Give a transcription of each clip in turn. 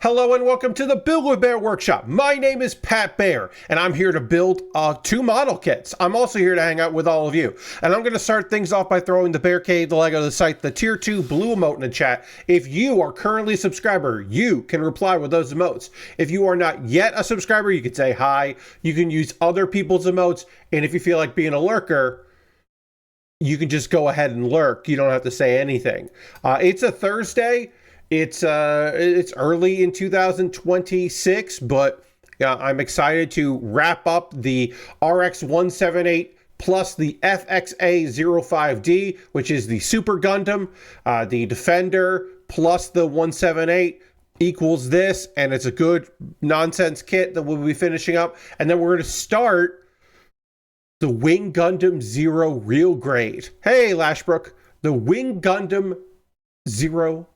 Hello and welcome to the Build with Bear Workshop. My name is Pat Baer and I'm here to build two model kits. I'm also here to hang out with all of you. And I'm going to start things off by throwing the Bear Cave, the Lego, the site, the tier 2 blue emote in the chat. If you are currently a subscriber, you can reply with those emotes. If you are not yet a subscriber, you can say hi. You can use other people's emotes. And if you feel like being a lurker, you can just go ahead and lurk. You don't have to say anything. It's a Thursday. It's early in 2026, but I'm excited to wrap up the RX 178 plus the FXA05D, which is the Super Gundam. The Defender plus the 178 equals this, and it's a good nonsense kit that we'll be finishing up. And then we're going to start the Wing Gundam Zero Real Grade. Hey, Lashbrook, the Wing Gundam Zero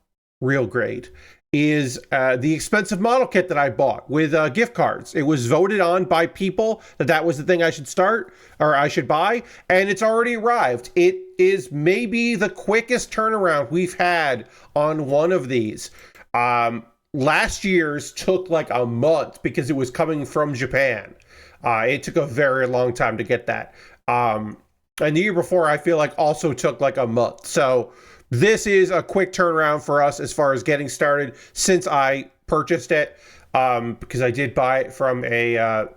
Real Grade is the expensive model kit that I bought with gift cards. It was voted on by people that was the thing I should start or I should buy, and it's already arrived. It is maybe the quickest turnaround we've had on one of these. Last year's took like a month because it was coming from Japan. It took a very long time to get that. And the year before, I feel like also took like a month. So this is a quick turnaround for us as far as getting started since I purchased it, because I did buy it from a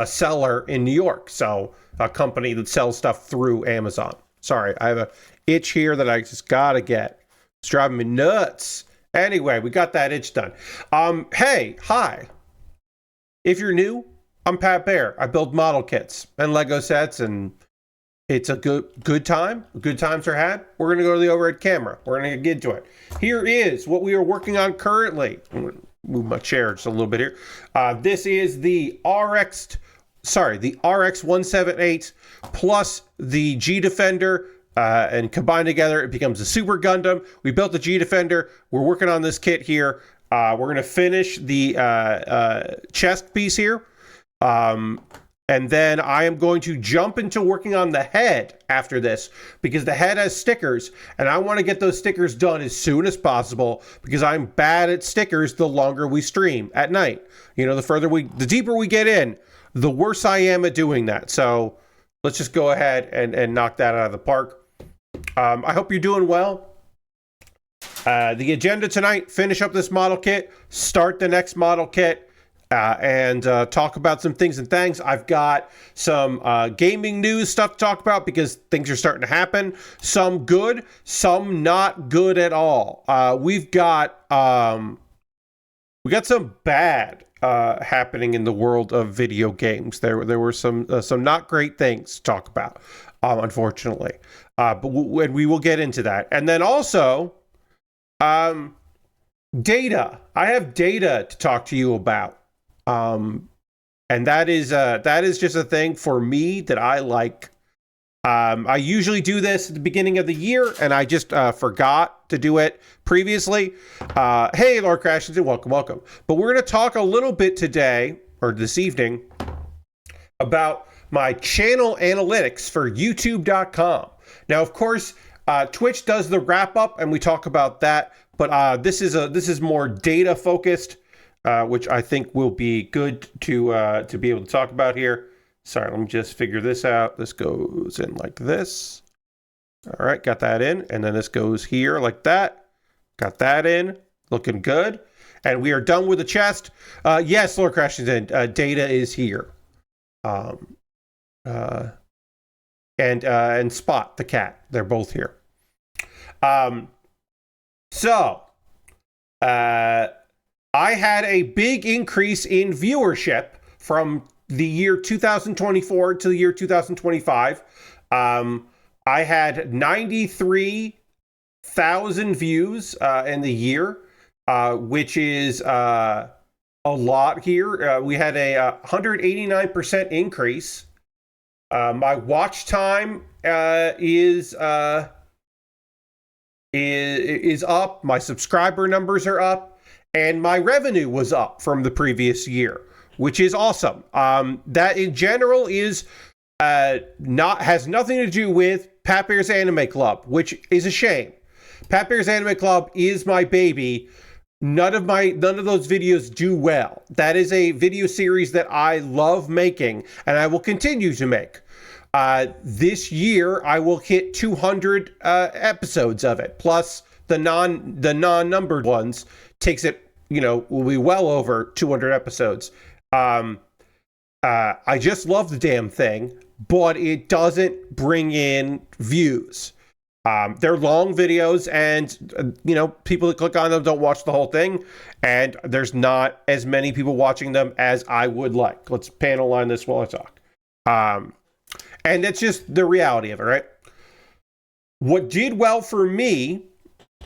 seller in New York, so a company that sells stuff through Amazon. Sorry, I have a itch here that I just gotta get. It's driving me nuts. Anyway, we got that itch done. Hey, hi. If you're new, I'm Pat Baer. I build model kits and Lego sets, and it's a good time. Good times are had. We're going to go to the overhead camera. We're going to get into it. Here is what we are working on currently. I'm going to move my chair just a little bit here. This is the RX 178 plus the G Defender, and combined together, it becomes a Super Gundam. We built the G Defender. We're working on this kit here. We're going to finish the chest piece here. And then I am going to jump into working on the head after this, because the head has stickers and I want to get those stickers done as soon as possible, because I'm bad at stickers the longer we stream at night. You know, the deeper we get in, the worse I am at doing that. So let's just go ahead and knock that out of the park. I hope you're doing well. The agenda tonight: finish up this model kit, start the next model kit, and talk about some things and things. I've got some gaming news stuff to talk about because things are starting to happen. Some good, some not good at all. We got some bad happening in the world of video games. There were some not great things to talk about, unfortunately. But we will get into that. And then also, data. I have data to talk to you about. And that is just a thing for me that I like. I usually do this at the beginning of the year, and I just forgot to do it previously. Hey, Lord Crashington, welcome. But we're going to talk a little bit today, or this evening, about my channel analytics for YouTube.com. Now, of course, Twitch does the wrap up, and we talk about that. But this is more data focused, which I think will be good to be able to talk about here. Sorry, let me just figure this out. This goes in like this. All right, got that in. And then this goes here like that. Got that in. Looking good. And we are done with the chest. Yes, Lord Crashington, data is here. And Spot, the cat. They're both here. So, I had a big increase in viewership from the year 2024 to the year 2025. I had 93,000 views in the year, which is a lot here. We had a 189% increase. My watch time is up. My subscriber numbers are up. And my revenue was up from the previous year, which is awesome. That in general is has nothing to do with Pat Baer's Anime Club, which is a shame. Pat Baer's Anime Club is my baby. none of those videos do well. That is a video series that I love making, and I will continue to make. This year, I will hit 200 episodes of it, plus the non-numbered ones. Takes it, will be well over 200 episodes. I just love the damn thing, but it doesn't bring in views. They're long videos, and people that click on them don't watch the whole thing, and there's not as many people watching them as I would like. Let's panel line this while I talk. And that's just the reality of it, right? What did well for me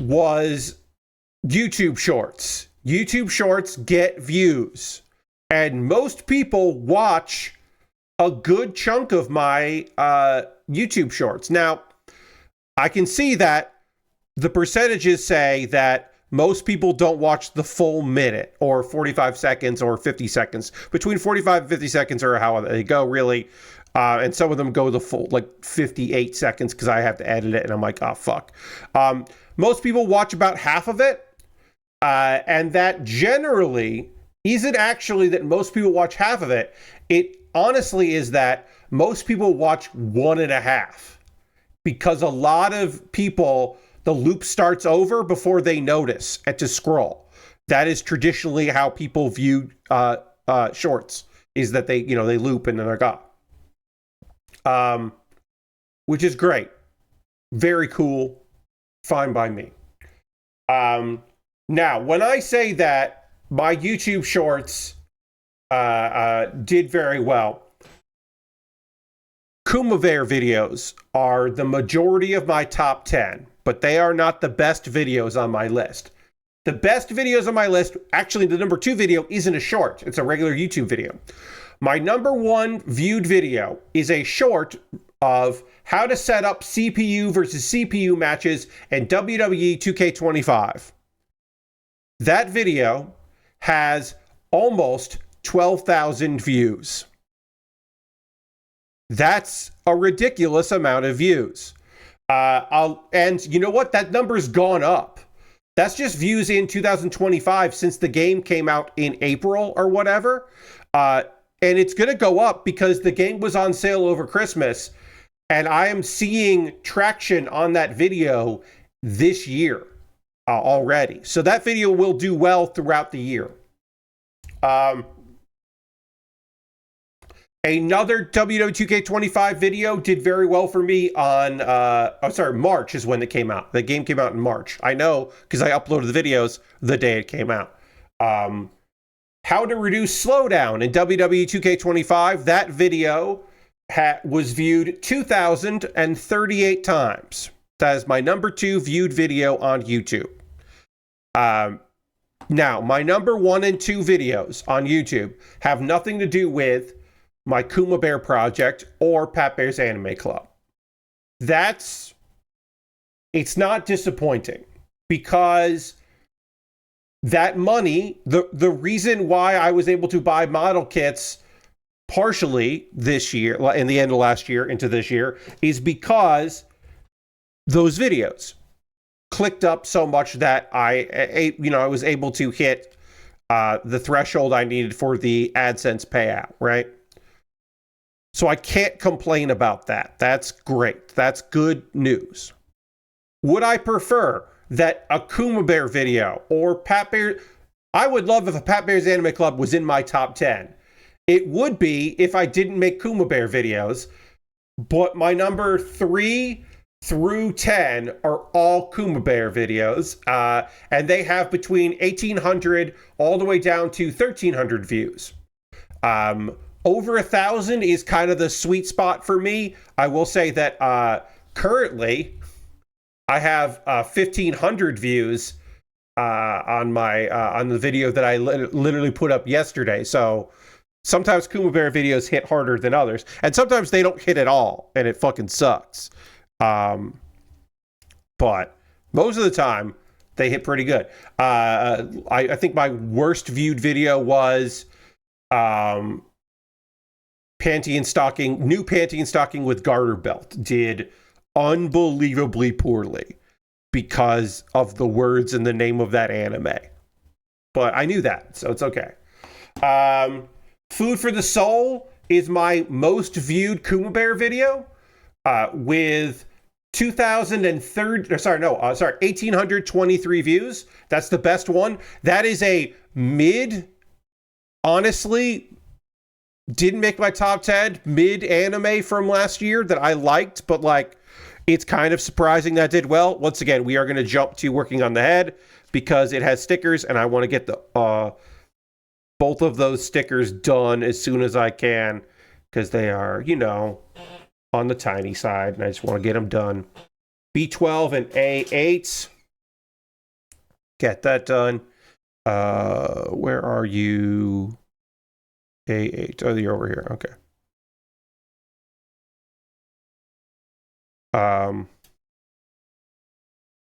was YouTube Shorts. YouTube Shorts get views, and most people watch a good chunk of my YouTube Shorts. Now, I can see that the percentages say that most people don't watch the full minute or 45 seconds or 50 seconds. Between 45 and 50 seconds are how they go, really. And some of them go the full, 58 seconds because I have to edit it, and I'm like, oh, fuck. Most people watch about half of it, and that generally isn't actually that most people watch half of it. It honestly is that most people watch 1.5. Because a lot of people, the loop starts over before they notice and to scroll. That is traditionally how people view shorts, is that they loop and then they're gone. Which is great. Very cool. Fine by me. Now, when I say that my YouTube shorts did very well, Kuma Baer videos are the majority of my top 10, but they are not the best videos on my list. The best videos on my list, actually the number 2 video isn't a short, it's a regular YouTube video. My number 1 viewed video is a short of how to set up CPU versus CPU matches in WWE 2K25. That video has almost 12,000 views. That's a ridiculous amount of views. And you know what? That number's gone up. That's just views in 2025 since the game came out in April or whatever. And it's going to go up because the game was on sale over Christmas. And I am seeing traction on that video this year already. So that video will do well throughout the year. Another WWE 2K25 video did very well for me on, March is when it came out. The game came out in March. I know because I uploaded the videos the day it came out. How to reduce slowdown in WWE 2K25. That video was viewed 2,038 times. That is my number 2 viewed video on YouTube. Now, my number 1 and 2 videos on YouTube have nothing to do with my Kuma Baer project or Pat Baer's Anime Club. It's not disappointing because that money, the reason why I was able to buy model kits partially this year, in the end of last year into this year, is because those videos clicked up so much that I was able to hit the threshold I needed for the AdSense payout, right? So I can't complain about that. That's great. That's good news. Would I prefer that a Kuma Baer video or Pat Baer... I would love if a Pat Baer's Anime Club was in my top 10. It would be if I didn't make Kuma Baer videos, but my number 3 through 10 are all Kuma Baer videos, and they have between 1,800 all the way down to 1,300 views. Over 1,000 is kind of the sweet spot for me. I will say that currently I have 1,500 views on the video that I literally put up yesterday. So sometimes Kuma Baer videos hit harder than others, and sometimes they don't hit at all, and it fucking sucks. But most of the time they hit pretty good. I think my worst viewed video was panty and stocking with garter belt. Did unbelievably poorly because of the words and the name of that anime. but I knew that, so it's okay. Food for the Soul is my most viewed Kuma Baer video, with 1,823 views. That's the best one. That is a honestly, didn't make my top 10 mid anime from last year that I liked, but like, it's kind of surprising that did well. Once again, we are going to jump to working on the head because it has stickers, and I want to get the both of those stickers done as soon as I can because they are, you know, on the tiny side, and I just want to get them done. B12 and A8. Get that done. Where are you? A8. Oh, you're over here. Okay.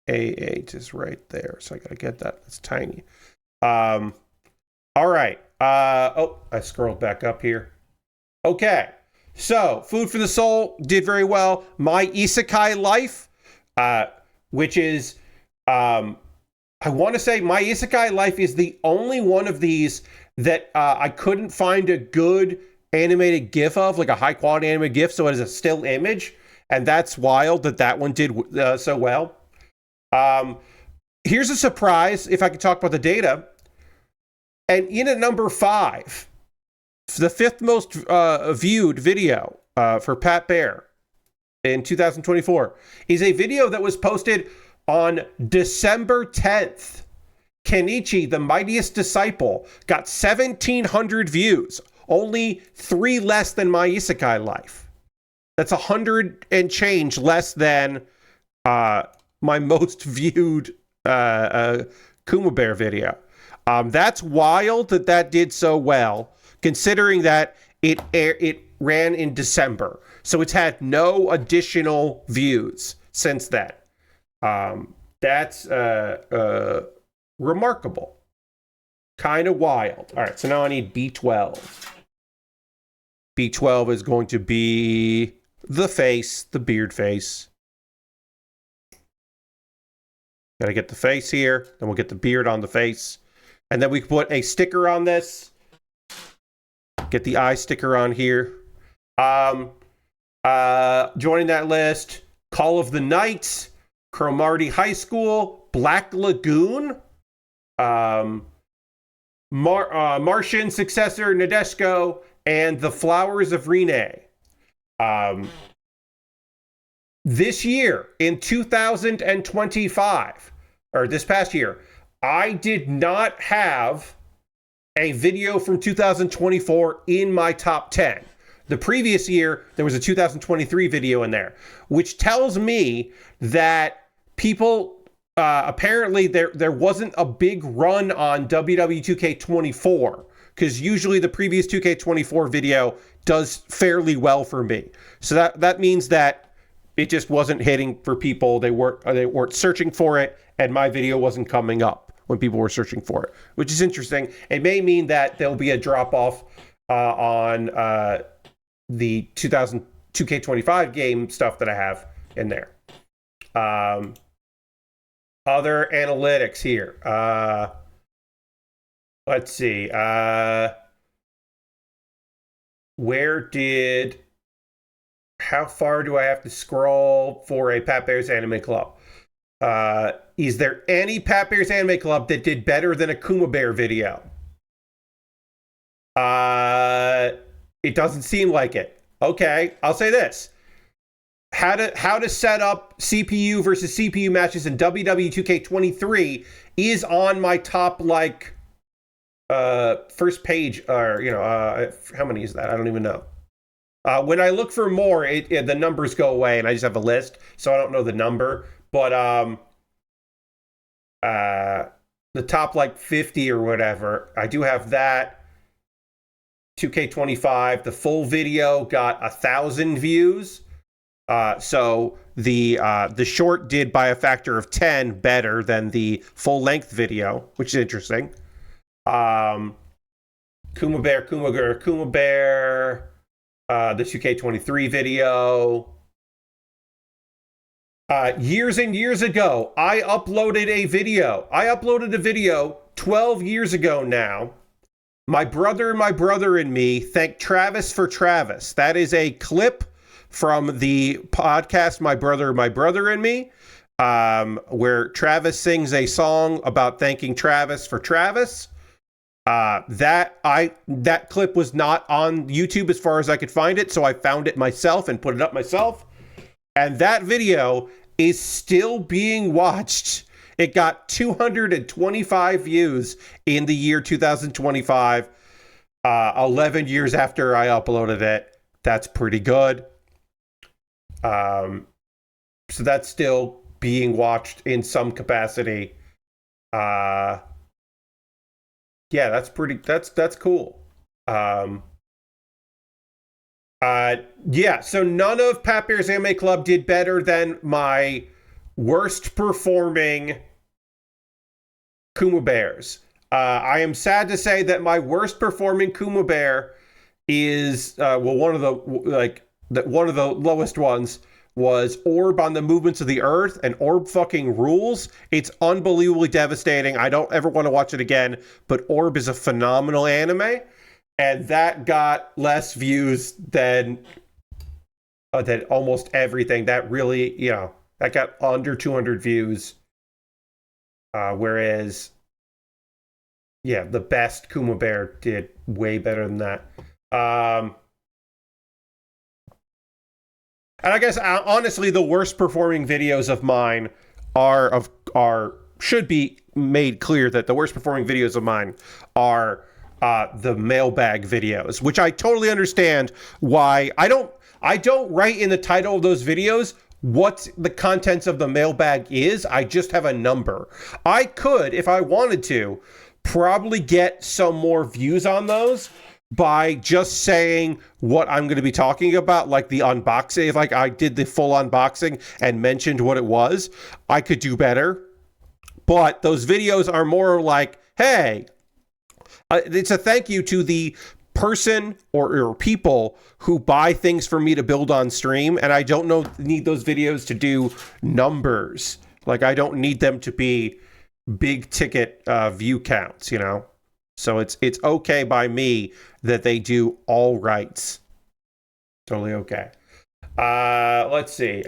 A8 is right there, so I gotta get that. It's tiny. All right. Oh, I scrolled back up here. Okay. So, Food for the Soul did very well. My Isekai Life, which is, I want to say My Isekai Life is the only one of these that I couldn't find a good animated GIF of, like a high quality animated GIF, so it is a still image. And that's wild that one did so well. Here's a surprise, if I could talk about the data. And in at number 5, the 5th most viewed video for Pat Baer in 2024 is a video that was posted on December 10th. Kenichi, the Mightiest Disciple, got 1,700 views, only 3 less than My Isekai Life. That's 100 and change less than my most viewed Kuma Baer video. That's wild that did so well, considering that it ran in December. So it's had no additional views since then. That's remarkable. Kind of wild. All right, so now I need B12. B12 is going to be the face, the beard face. Gotta get the face here, then we'll get the beard on the face. And then we can put a sticker on this. Get the eye sticker on here. Joining that list, Call of the Night, Cromartie High School, Black Lagoon, Martian Successor Nadeshiko, and The Flowers of Rene. This year, in 2025, or this past year, I did not have a video from 2024 in my top 10. The previous year, there was a 2023 video in there, which tells me that people, apparently there wasn't a big run on WWE 2K24, because usually the previous 2K24 video does fairly well for me. So that means that it just wasn't hitting for people. They weren't searching for it, and my video wasn't coming up when people were searching for it, which is interesting. It may mean that there'll be a drop off on the 2K25 game stuff that I have in there. Other analytics here. Let's see. How far do I have to scroll for a Pat Baer's Anime Club? Is there any Pat Baer's Anime Club that did better than a Kuma Baer video? It doesn't seem like it. Okay, I'll say this. How to set up CPU versus CPU matches in WWE 2K23 is on my top, like, first page, or, you know, how many is that? I don't even know. When I look for more, the numbers go away, and I just have a list, so I don't know the number. But the top, like, 50 or whatever, I do have that. 2K25, the full video got 1,000 views. So the short did by a factor of 10 better than the full length video, which is interesting. Kuma Baer, the 2K23 video. Years and years ago, I uploaded a video 12 years ago now, my brother and me thank Travis for Travis. That is a clip from the podcast My Brother and Me, where Travis sings a song about thanking Travis for Travis. That clip was not on YouTube as far as I could find it, so I found it myself and put it up myself. And that video is still being watched. It got 225 views in the year 2025, 11 years after I uploaded it. That's pretty good. So that's still being watched in some capacity. Yeah, that's cool. Yeah, so none of Pat Bear's Anime Club did better than my worst performing Kuma Bears. I am sad to say that my worst performing Kuma Bear is one of the lowest ones was Orb on the Movements of the Earth, and Orb fucking rules. It's unbelievably devastating. I don't ever want to watch it again, but Orb is a phenomenal anime, and that got less views than almost everything. That really, that got under 200 views. Whereas, the best Kuma Bear did way better than that. And I guess, honestly, the worst performing videos of mine should be made clear that the worst performing videos of mine are the mailbag videos, which I totally understand why. I don't write in the title of those videos what the contents of the mailbag is. I just have a number. I could, if I wanted to, probably get some more views on those by just saying what I'm going to be talking about, like the unboxing. If I did the full unboxing and mentioned what it was, I could do better. But those videos are more like, hey, it's a thank you to the person or people who buy things for me to build on stream, and I don't need those videos to do numbers. Like, I don't need them to be big ticket view counts, So it's okay by me that they do all rights. Totally okay. Let's see.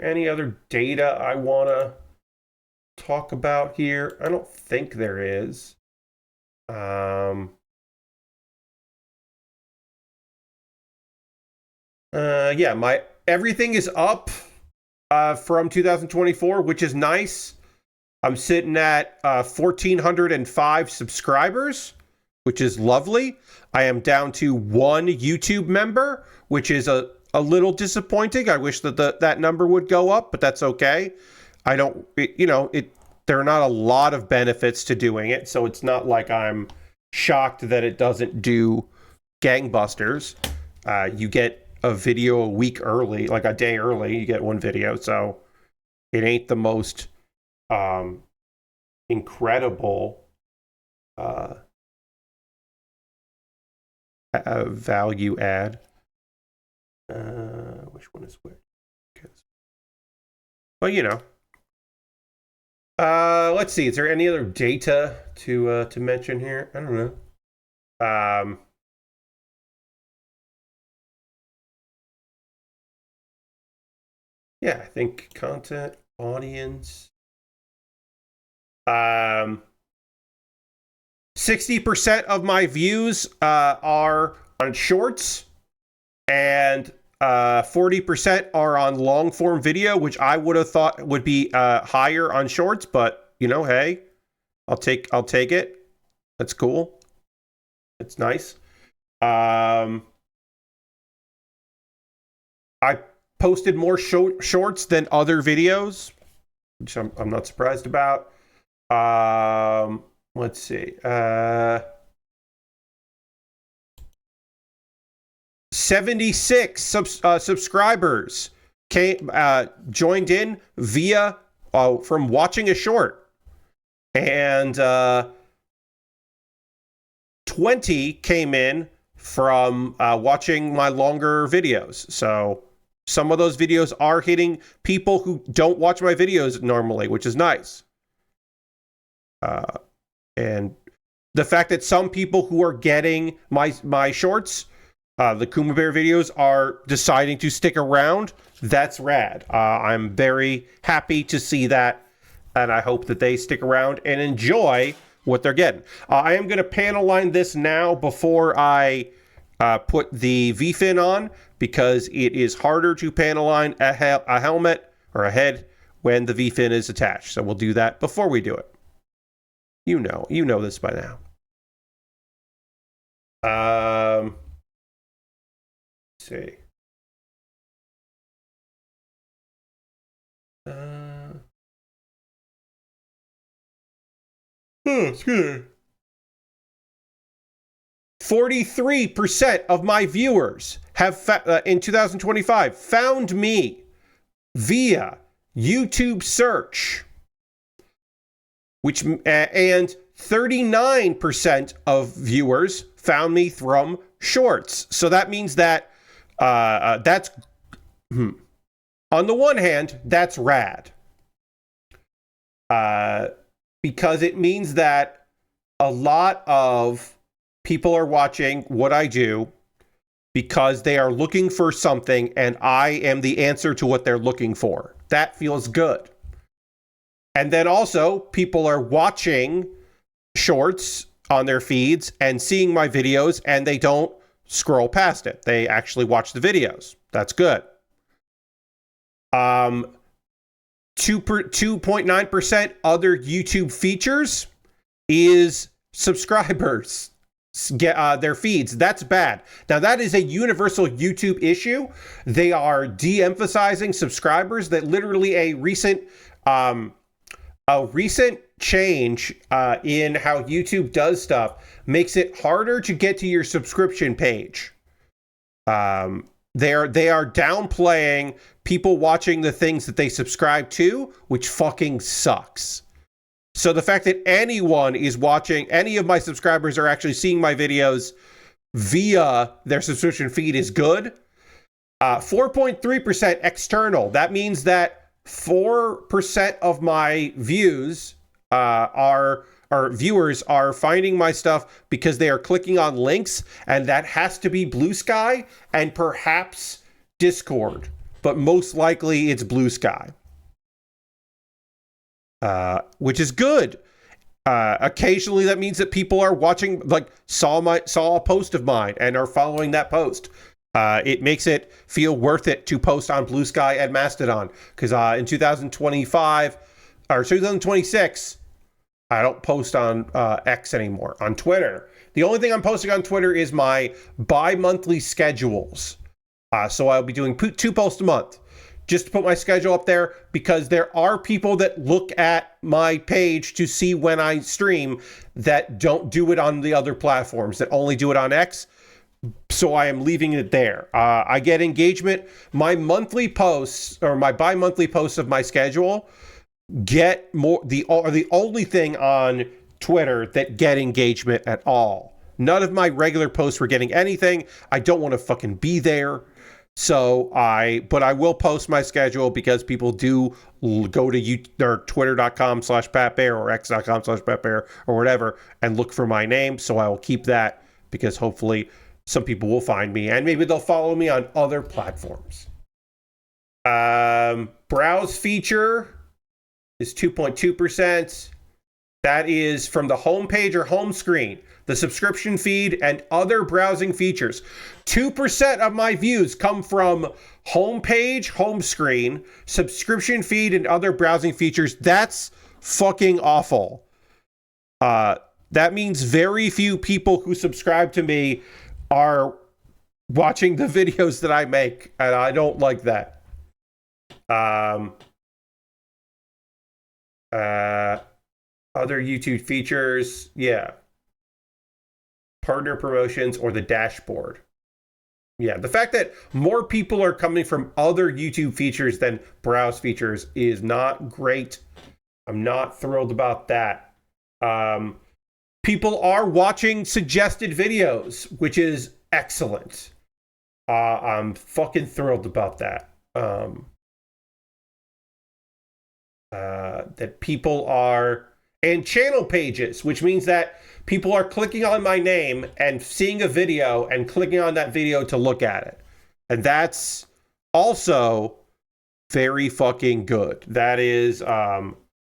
Any other data I want to talk about here? I don't think there is. My everything is up from 2024, which is nice. I'm sitting at 1,405 subscribers, which is lovely. I am down to one YouTube member, which is a little disappointing. I wish that number would go up, but that's okay. There are not a lot of benefits to doing it, so it's not like I'm shocked that it doesn't do gangbusters. You get a video a week early, like a day early, you get one video, so it ain't the most incredible value add. Which one is which? Well, let's see. Is there any other data to mention here? I don't know. I think content, audience. 60% of my views are on shorts, and 40% are on long form video, which I would have thought would be higher on shorts, but hey, I'll take it. That's cool. It's nice. I posted more shorts than other videos, which I'm not surprised about. Let's see. 76 subscribers joined in via from watching a short, and 20 came in from watching my longer videos. So Some of those videos are hitting people who don't watch my videos normally, which is nice. And the fact that some people who are getting my shorts, the Kuma Baer videos, are deciding to stick around, that's rad. I'm very happy to see that, and I hope that they stick around and enjoy what they're getting. I am going to panel line this now before I put the V-fin on, because it is harder to panel line a helmet or a head when the V-fin is attached. So we'll do that before we do it. You know this by now. Let's see. Excuse me. 43% of my viewers have in 2025 found me via YouTube search, which and 39% of viewers found me from shorts. So that means that that's on the one hand, that's rad, because it means that a lot of people are watching what I do because they are looking for something, and I am the answer to what they're looking for. That feels good. And then also, people are watching shorts on their feeds and seeing my videos, and they don't scroll past it. They actually watch the videos. That's good. 2.9% other YouTube features is subscribers get their feeds. That's bad. Now, that is a universal YouTube issue. They are de-emphasizing subscribers. That literally a recent change in how YouTube does stuff makes it harder to get to your subscription page. They are downplaying people watching the things that they subscribe to, which fucking sucks. So the fact that anyone is watching, any of my subscribers are actually seeing my videos via their subscription feed is good. 4.3% external. That means that 4% of my viewers are finding my stuff because they are clicking on links, and that has to be Blue Sky and perhaps Discord, but most likely it's Blue Sky. Which is good. Occasionally that means that people are watching, like saw a post of mine and are following that post. It makes it feel worth it to post on Blue Sky and Mastodon, because in 2025 or 2026, I don't post on X anymore. On Twitter, the only thing I'm posting on Twitter is my bi-monthly schedules. So I'll be doing 2 posts a month, just to put my schedule up there, because there are people that look at my page to see when I stream that don't do it on the other platforms, that only do it on X. So I am leaving it there. I get engagement. My monthly posts, or my bi-monthly posts of my schedule, get more, are the only thing on Twitter that get engagement at all. None of my regular posts were getting anything. I don't want to fucking be there. But I will post my schedule, because people do go to twitter.com/PatBear or x.com/PatBear or whatever and look for my name. So I will keep that, because hopefully some people will find me and maybe they'll follow me on other platforms. Browse feature is 2.2%. That is from the homepage or home screen, the subscription feed, and other browsing features. 2% of my views come from homepage, home screen, subscription feed, and other browsing features. That's fucking awful. That means very few people who subscribe to me are watching the videos that I make, and I don't like that. Other YouTube features, yeah. Partner promotions or the dashboard. Yeah, the fact that more people are coming from other YouTube features than browse features is not great. I'm not thrilled about that. People are watching suggested videos, which is excellent. I'm fucking thrilled about that. that people are, and channel pages, which means that people are clicking on my name and seeing a video and clicking on that video to look at it. And that's also very fucking good. That is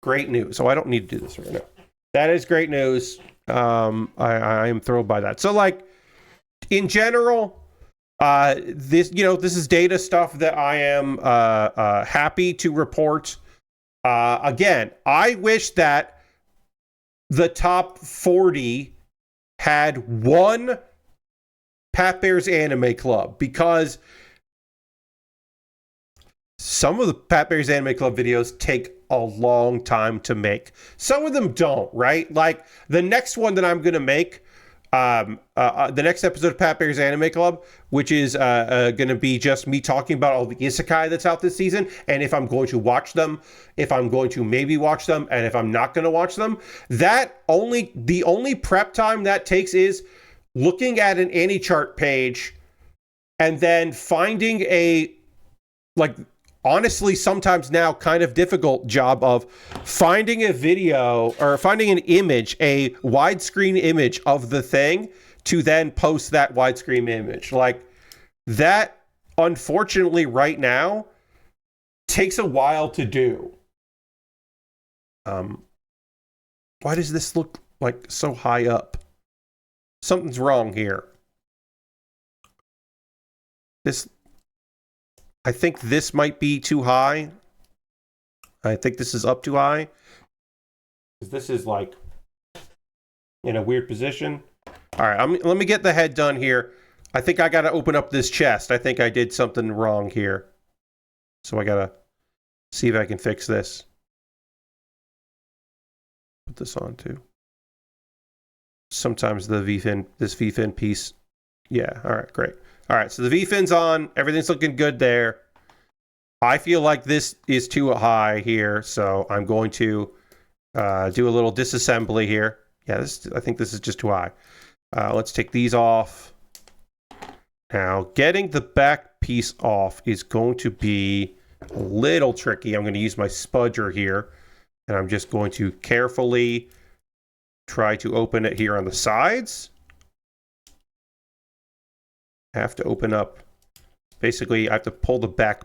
great news. So I don't need to do this right now. That is great news. I am thrilled by that. So like in general, this is data stuff that I am happy to report. Again, I wish that the top 40 had one Pat Bear's Anime Club, because some of the Pat Bear's Anime Club videos take a long time to make. Some of them don't, right? Like the next one that I'm going to make, the next episode of Pat Bear's Anime Club, which is going to be just me talking about all the Isekai that's out this season, and if I'm going to watch them, if I'm going to maybe watch them, and if I'm not going to watch them. The only prep time that takes is looking at an AniChart page and then finding a, like, honestly, sometimes now kind of difficult job of finding a video or finding an image, a widescreen image of the thing, to then post that widescreen image. Like that, unfortunately, right now takes a while to do. Why does this look like so high up? Something's wrong here. I think this might be too high. I think this is up too high. This is like in a weird position. All right, let me get the head done here. I think I got to open up this chest. I think I did something wrong here. So I got to see if I can fix this. Put this on too. Sometimes the this V-fin piece. Yeah, all right, great. All right, so the V-fin's on. Everything's looking good there. I feel like this is too high here, so I'm going to do a little disassembly here. Yeah, I think this is just too high. Let's take these off. Now, getting the back piece off is going to be a little tricky. I'm going to use my spudger here, and I'm just going to carefully try to open it here on the sides. I have to open up, basically I have to pull the back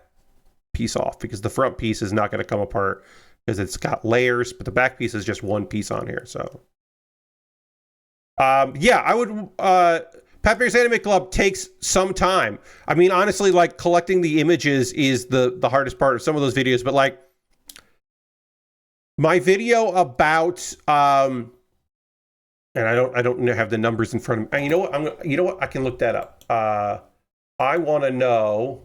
piece off because the front piece is not going to come apart because it's got layers, but the back piece is just one piece on here. So yeah, I would Pat Bear's Anime Club takes some time. I mean, honestly, like collecting the images is the hardest part of some of those videos, but like my video about and I don't have the numbers in front of me. You know what? I can look that up. I want to know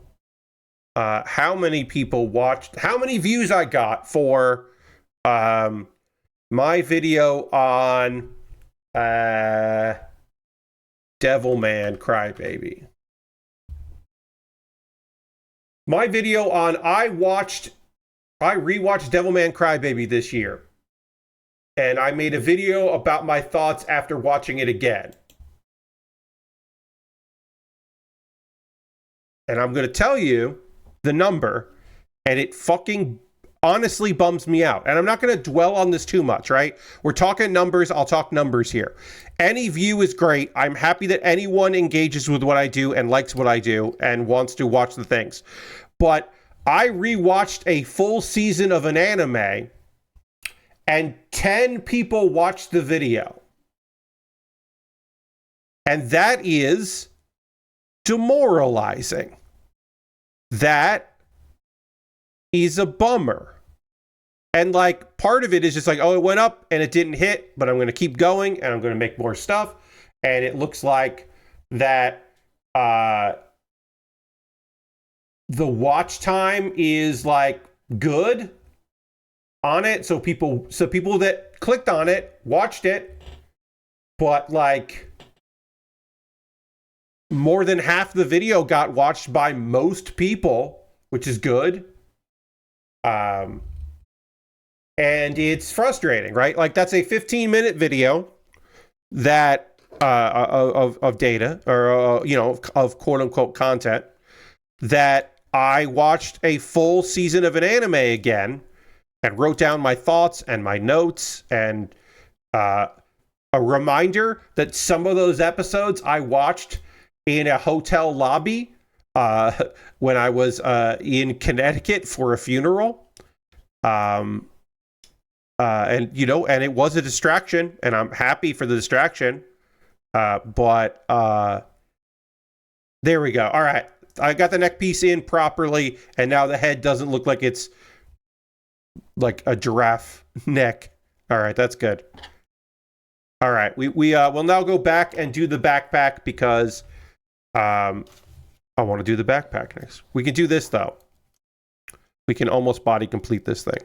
how many people watched, how many views I got for my video on Devilman Crybaby. My video on I rewatched Devilman Crybaby this year. And I made a video about my thoughts after watching it again. And I'm going to tell you the number, and it fucking honestly bums me out. And I'm not going to dwell on this too much, right? We're talking numbers. I'll talk numbers here. Any view is great. I'm happy that anyone engages with what I do and likes what I do and wants to watch the things. But I rewatched a full season of an anime, and 10 people watched the video. And that is demoralizing. That is a bummer. And like part of it is just like, oh, it went up and it didn't hit, but I'm going to keep going and I'm going to make more stuff. And it looks like that the watch time is like good on it. So people that clicked on it watched it, but like more than half the video got watched by most people, which is good. And it's frustrating, right? Like that's a 15-minute video that of data or of quote unquote content that I watched a full season of an anime again and wrote down my thoughts and my notes, and a reminder that some of those episodes I watched in a hotel lobby when I was in Connecticut for a funeral. And it was a distraction, and I'm happy for the distraction. But there we go. All right. I got the neck piece in properly, and now the head doesn't look like it's like a giraffe neck. All right, that's good. All right, we'll now go back and do the backpack because I want to do the backpack next. We can do this though. We can almost body complete this thing.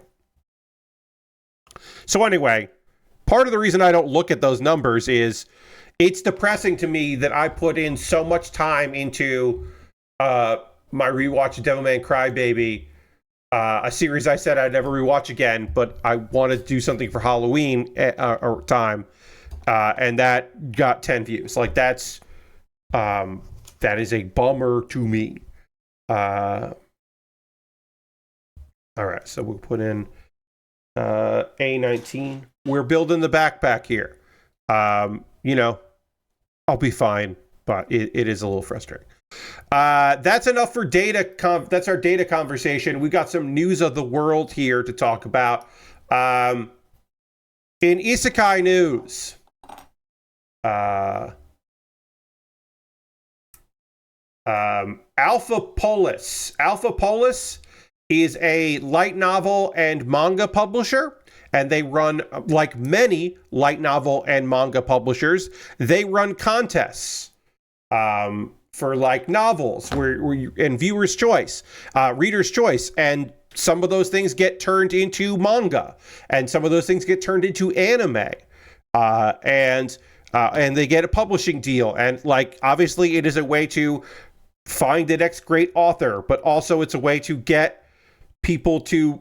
So anyway, part of the reason I don't look at those numbers is it's depressing to me that I put in so much time into my rewatch of Devilman Crybaby, a series I said I'd never rewatch again, but I wanted to do something for Halloween time, and that got 10 views. Like that is a bummer to me. All right, so we'll put in A19. We're building the backpack here. I'll be fine, but it is a little frustrating. That's enough for data. That's our data conversation. We got some news of the world here to talk about. In Isekai news, Alpha Polis. Alpha Polis is a light novel and manga publisher, and they run, like many light novel and manga publishers, they run contests. For like novels and viewers' choice, readers' choice, and some of those things get turned into manga, and some of those things get turned into anime, and they get a publishing deal, and like obviously it is a way to find the next great author, but also it's a way to get people to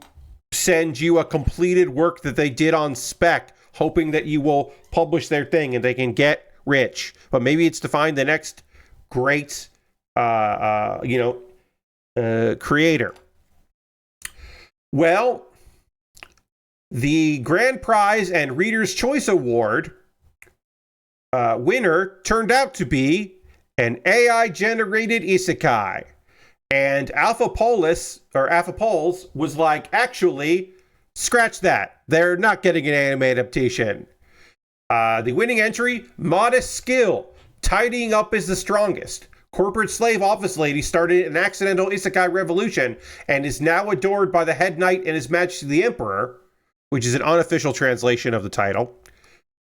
send you a completed work that they did on spec, hoping that you will publish their thing and they can get rich. But maybe it's to find the next great creator. Well, the grand prize and reader's choice award winner turned out to be an AI generated isekai, and Alpha Polis was like, actually scratch that, they're not getting an anime adaptation. The winning entry: modest skill, tidying up is the strongest. Corporate slave office lady started an accidental isekai revolution and is now adored by the head knight and His Majesty the Emperor, which is an unofficial translation of the title.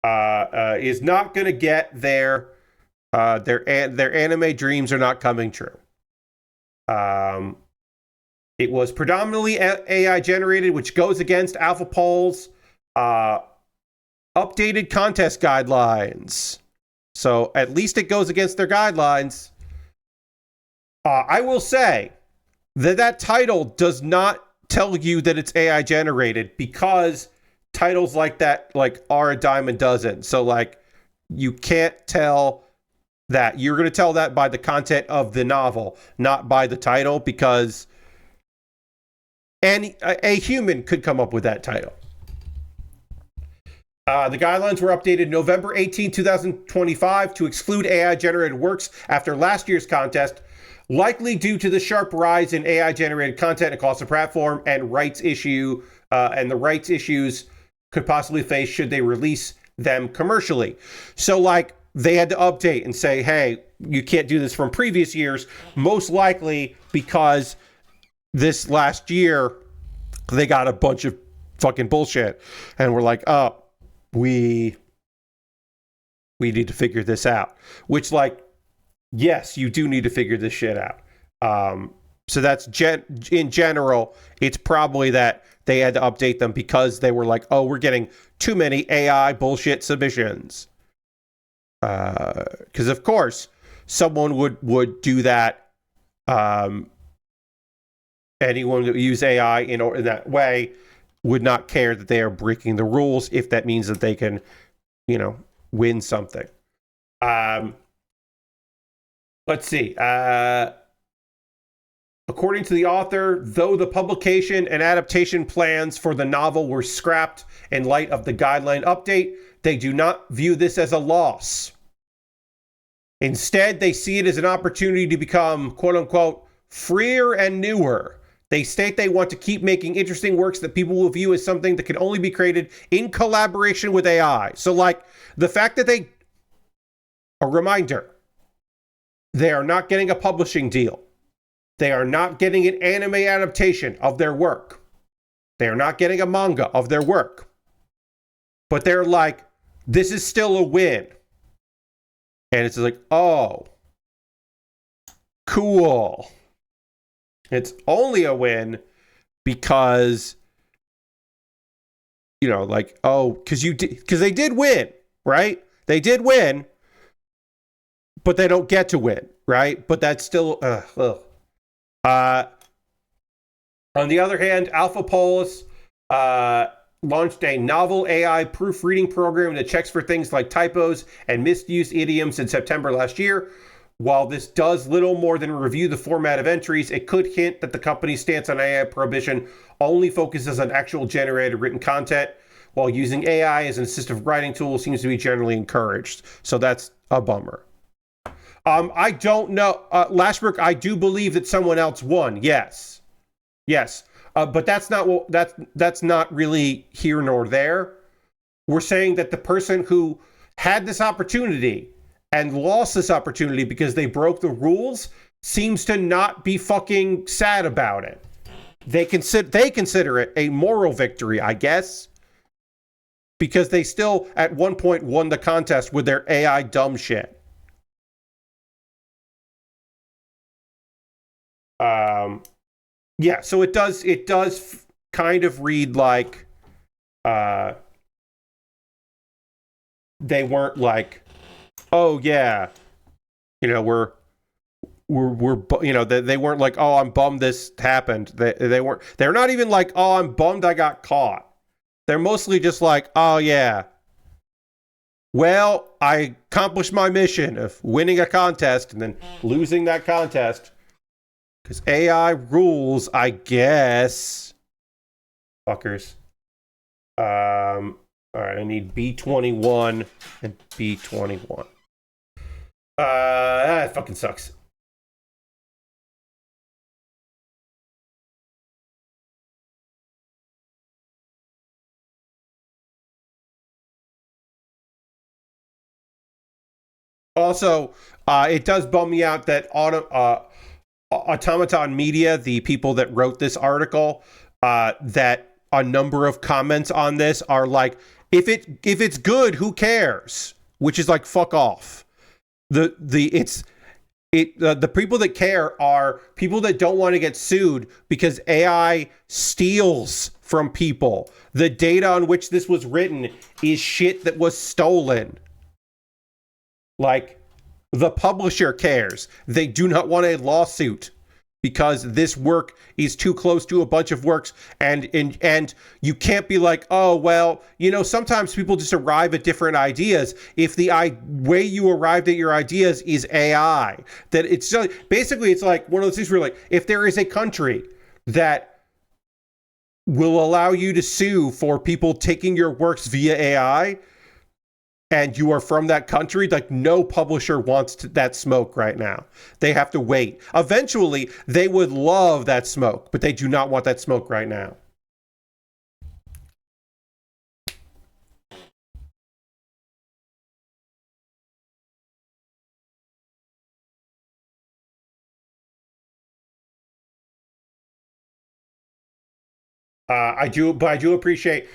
Is not going to get their anime dreams are not coming true. It was predominantly AI generated, which goes against Alpha Pol's updated contest guidelines. So at least it goes against their guidelines. I will say that title does not tell you that it's AI generated, because titles like that are a dime a dozen. So like you can't tell that. You're going to tell that by the content of the novel, not by the title, because a human could come up with that title. The guidelines were updated November 18, 2025 to exclude AI-generated works after last year's contest, likely due to the sharp rise in AI-generated content across the platform and rights issues could possibly face should they release them commercially. So, like, they had to update and say, hey, you can't do this from previous years, most likely because this last year they got a bunch of fucking bullshit, and we're like, oh, we need to figure this out. Which, like, yes, you do need to figure this shit out. So that's in general, it's probably that they had to update them because they were like, oh, we're getting too many AI bullshit submissions. Because of course, someone would do that. Anyone that would use AI in that way would not care that they are breaking the rules if that means that they can, win something. Let's see. According to the author, though the publication and adaptation plans for the novel were scrapped in light of the guideline update, they do not view this as a loss. Instead, they see it as an opportunity to become, quote unquote, freer and newer. They state they want to keep making interesting works that people will view as something that can only be created in collaboration with AI. So, like, the fact that a reminder, they are not getting a publishing deal. They are not getting an anime adaptation of their work. They are not getting a manga of their work. But they're like, this is still a win. And it's like, oh, cool. It's only a win because, you know, like, oh, because they did win, right? They did win, but they don't get to win, right? But that's still, on the other hand, Alpha Polis launched a novel AI proofreading program that checks for things like typos and misused idioms in September last year. While this does little more than review the format of entries, it could hint that the company's stance on AI prohibition only focuses on actual generated written content, while using AI as an assistive writing tool seems to be generally encouraged. So that's a bummer. I don't know. Lashbrook, I do believe that someone else won. Yes. But that's not really here nor there. We're saying that the person who had this opportunity and lost this opportunity because they broke the rules seems to not be fucking sad about it. They consider it a moral victory, I guess, because they still at one point won the contest with their AI dumb shit. Yeah, so it does kind of read like they weren't like, oh yeah, you know, we're you know, they weren't like, oh, I'm bummed this happened. They're not even like, oh, I'm bummed I got caught. They're mostly just like, oh yeah, well, I accomplished my mission of winning a contest and then losing that contest. Because AI rules, I guess. Fuckers. Alright, I need B21 and B21. That fucking sucks. Also, it does bum me out that Automaton Media, the people that wrote this article, that a number of comments on this are like, if it's good, who cares? Which is like, fuck off. The people that care are people that don't want to get sued because AI steals from people. The data on which this was written is shit that was stolen. Like, the publisher cares. They do not want a lawsuit because this work is too close to a bunch of works, and you can't be like, oh, well, you know, sometimes people just arrive at different ideas. If the way you arrived at your ideas is AI, that it's just, basically it's like one of those things where, like, if there is a country that will allow you to sue for people taking your works via AI, and you are from that country, like, no publisher wants that smoke right now. They have to wait. Eventually, they would love that smoke, but they do not want that smoke right now. I do appreciate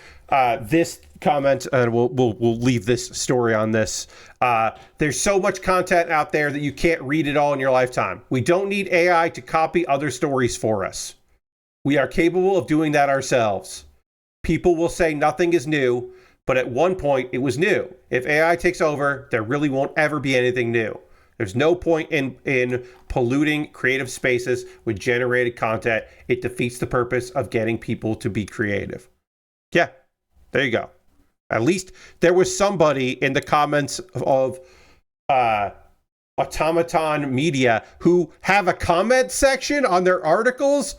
this comment, and we'll leave this story on this. There's so much content out there that you can't read it all in your lifetime. We don't need AI to copy other stories for us. We are capable of doing that ourselves. People will say nothing is new, but at one point it was new. If AI takes over, there really won't ever be anything new. There's no point in polluting creative spaces with generated content. It defeats the purpose of getting people to be creative. Yeah, there you go. At least there was somebody in the comments of Automaton Media, who have a comment section on their articles.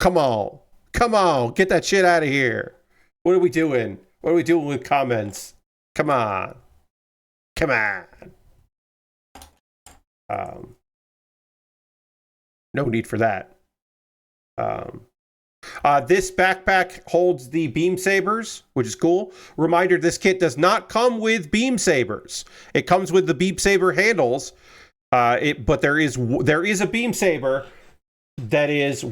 Come on. Come on. Get that shit out of here. What are we doing? What are we doing with comments? Come on. Come on. No need for that. This backpack holds the beam sabers, which is cool. Reminder, this kit does not come with beam sabers. It comes with the beam saber handles, but there is a beam saber that is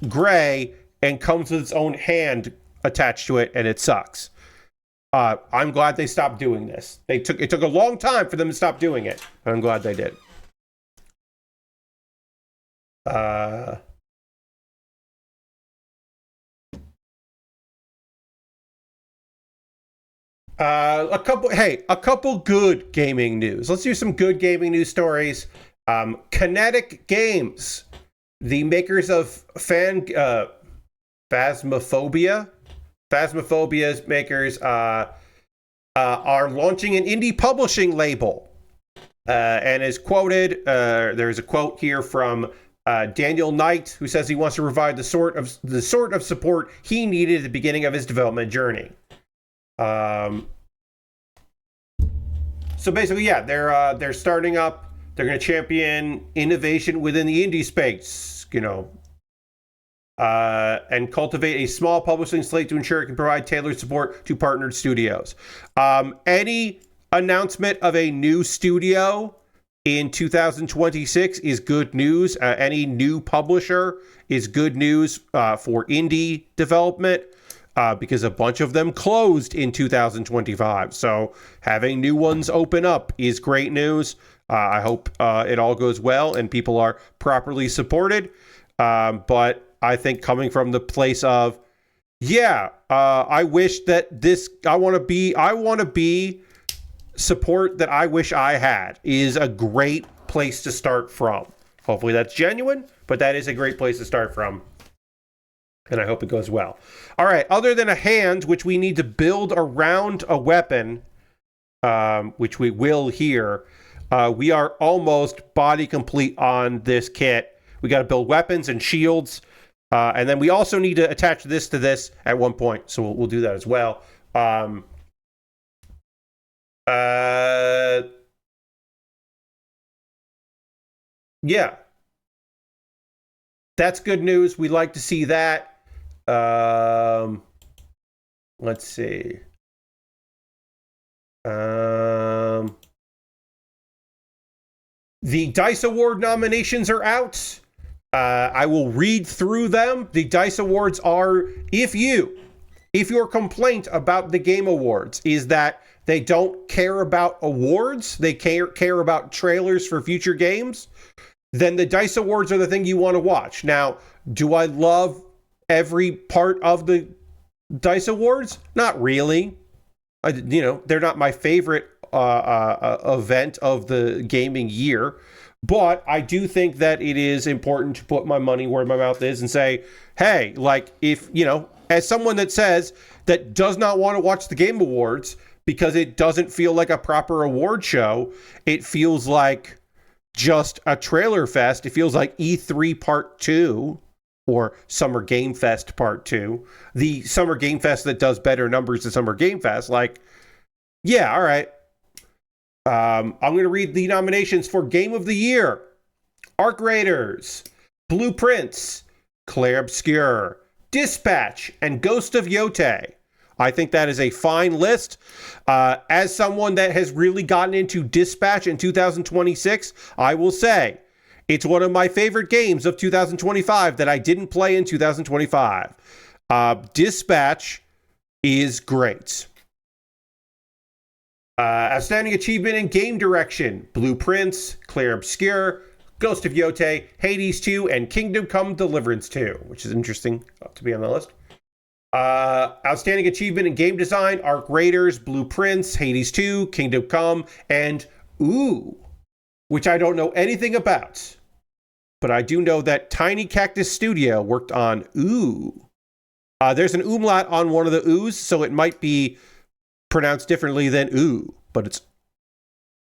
gray and comes with its own hand attached to it, and it sucks. I'm glad they stopped doing this. It took a long time for them to stop doing it, and I'm glad they did. A couple good gaming news. Let's do some good gaming news stories. Kinetic Games, the makers of Phasmophobia's makers are launching an indie publishing label, and is quoted. There's a quote here from Daniel Knight, who says he wants to provide the sort of support he needed at the beginning of his development journey. So basically, yeah, they're starting up. They're going to champion innovation within the indie space, and cultivate a small publishing slate to ensure it can provide tailored support to partnered studios. Any announcement of a new studio in 2026 is good news. Any new publisher is good news for indie development, because a bunch of them closed in 2025. So having new ones open up is great news. I hope it all goes well and people are properly supported. But I think coming from the place of, I wish that I want to be support that I wish I had, is a great place to start from. Hopefully that's genuine, but that is a great place to start from. And I hope it goes well. All right, other than a hand, which we need to build around a weapon, which we will here, we are almost body complete on this kit. We got to build weapons and shields. And then we also need to attach this to this at one point. So we'll do that as well. Yeah. That's good news. We'd like to see that. Let's see. The DICE Award nominations are out. I will read through them. The DICE Awards are, if your complaint about the Game Awards is that they don't care about awards, they care about trailers for future games, then the DICE Awards are the thing you want to watch. Now, do I love every part of the DICE Awards? Not really. They're not my favorite event of the gaming year. But I do think that it is important to put my money where my mouth is and say, hey, if, as someone that says that does not want to watch the Game Awards because it doesn't feel like a proper award show, it feels like just a trailer fest. It feels like E3 Part 2 or Summer Game Fest Part 2. The Summer Game Fest that does better numbers than Summer Game Fest. All right. I'm going to read the nominations for Game of the Year. Arc Raiders, Blueprints, Clair Obscur, Dispatch, and Ghost of Yotei. I think that is a fine list. As someone that has really gotten into Dispatch in 2026, I will say it's one of my favorite games of 2025 that I didn't play in 2025. Dispatch is great. Outstanding Achievement in Game Direction, Blueprints, Clair Obscur, Ghost of Yotei, Hades 2, and Kingdom Come Deliverance 2, which is interesting to be on the list. Outstanding Achievement in Game Design, Arc Raiders, Blueprints, Hades 2, Kingdom Come, and which I don't know anything about. But I do know that Tiny Cactus Studio worked on There's an umlaut on one of the O's, so it might be pronounced differently than but it's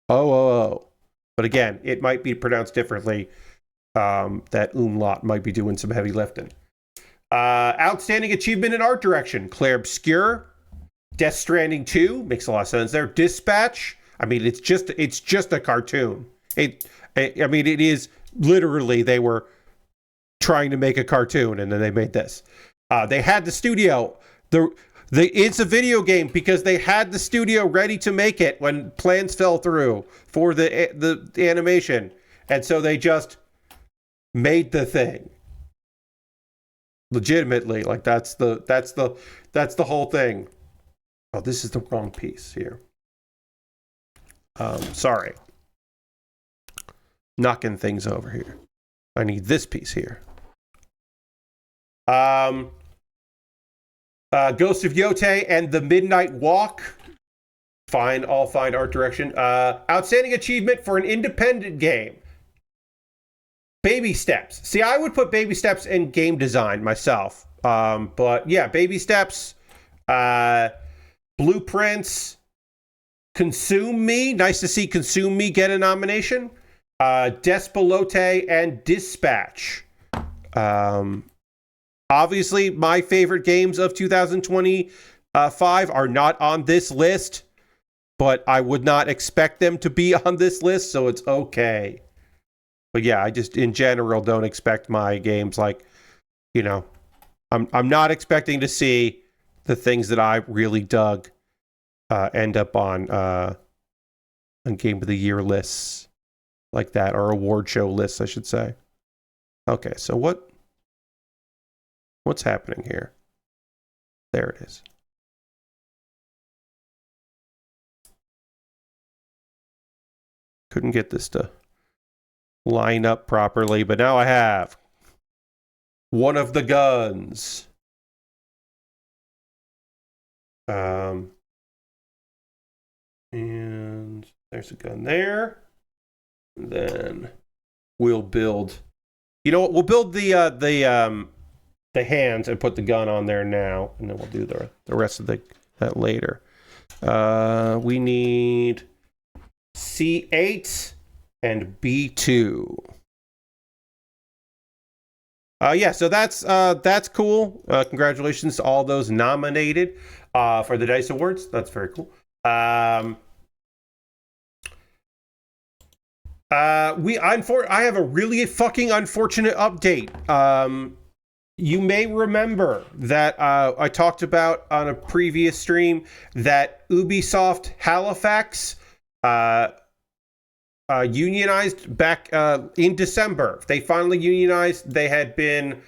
Oh. But again, it might be pronounced differently. That umlaut might be doing some heavy lifting. Outstanding achievement in art direction. Claire Obscure. Death Stranding 2. Makes a lot of sense there. Dispatch. I mean, it's just a cartoon. It is literally, they were trying to make a cartoon and then they made this. They had the studio. It's a video game because they had the studio ready to make it when plans fell through for the animation. And so they just made the thing. Legitimately, like that's the whole thing. Oh, this is the wrong piece here. Sorry. Knocking things over here. I need this piece here. Ghost of Yote and the Midnight Walk. All fine art direction. Outstanding achievement for an independent game. Baby Steps. See, I would put Baby Steps in game design myself. But yeah, Baby Steps, Blueprints, Consume Me. Nice to see Consume Me get a nomination. Despelote and Dispatch. Obviously, my favorite games of 2025 are not on this list, but I would not expect them to be on this list, so it's okay. But yeah, I just, in general, don't expect my games like, I'm not expecting to see the things that I really dug end up on Game of the Year lists like that, or award show lists, I should say. Okay, so what's happening here? There it is. Couldn't get this to line up properly, but now I have one of the guns. And there's a gun there. And then we'll build. You know what? We'll build the hands and put the gun on there now, and then we'll do the rest of that later. We need C8 and B2. Yeah, so that's cool. Congratulations to all those nominated for the DICE Awards. That's very cool. I have a really fucking unfortunate update. You may remember that I talked about on a previous stream that Ubisoft Halifax unionized back in December. They finally unionized. They had been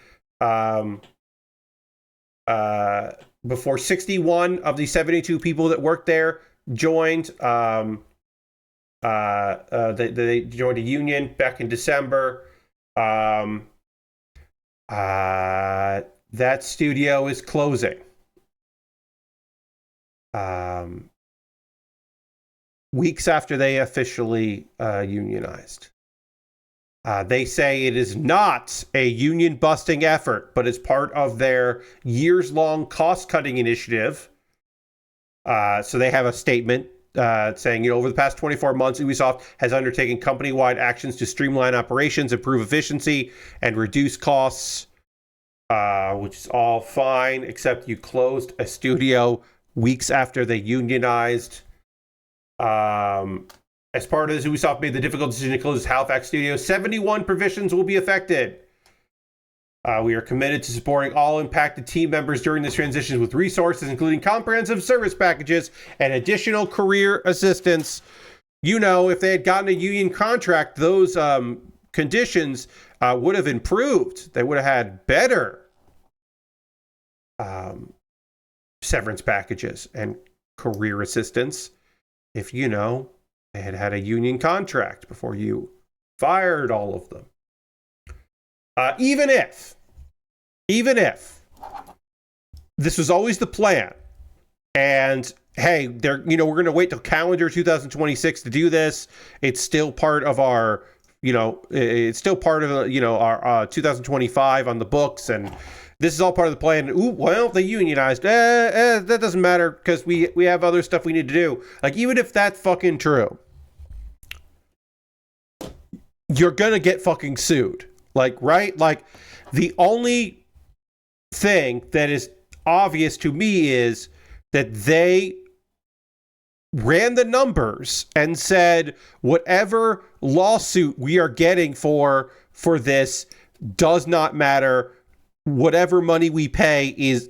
before 61 of the 72 people that worked there joined. They joined a union back in December. That studio is closing. Weeks after they officially unionized. They say it is not a union-busting effort, but it's part of their years-long cost-cutting initiative. So they have a statement saying, over the past 24 months, Ubisoft has undertaken company-wide actions to streamline operations, improve efficiency, and reduce costs, which is all fine, except you closed a studio weeks after they unionized. As part of this, Ubisoft made the difficult decision to close its Halifax studio. 71 provisions will be affected. We are committed to supporting all impacted team members during this transition with resources, including comprehensive service packages and additional career assistance. If they had gotten a union contract, those conditions would have improved. They would have had better severance packages and career assistance if, they had had a union contract before you fired all of them. Even if this was always the plan, and hey, we're going to wait till calendar 2026 to do this. It's still part of our, it's still part of our 2025 on the books, and this is all part of the plan. Ooh, well, they unionized. That doesn't matter because we have other stuff we need to do. Like, even if that's fucking true, you're going to get fucking sued. Like, right? Like, the only thing that is obvious to me is that they ran the numbers and said whatever lawsuit we are getting for this does not matter. Whatever money we pay is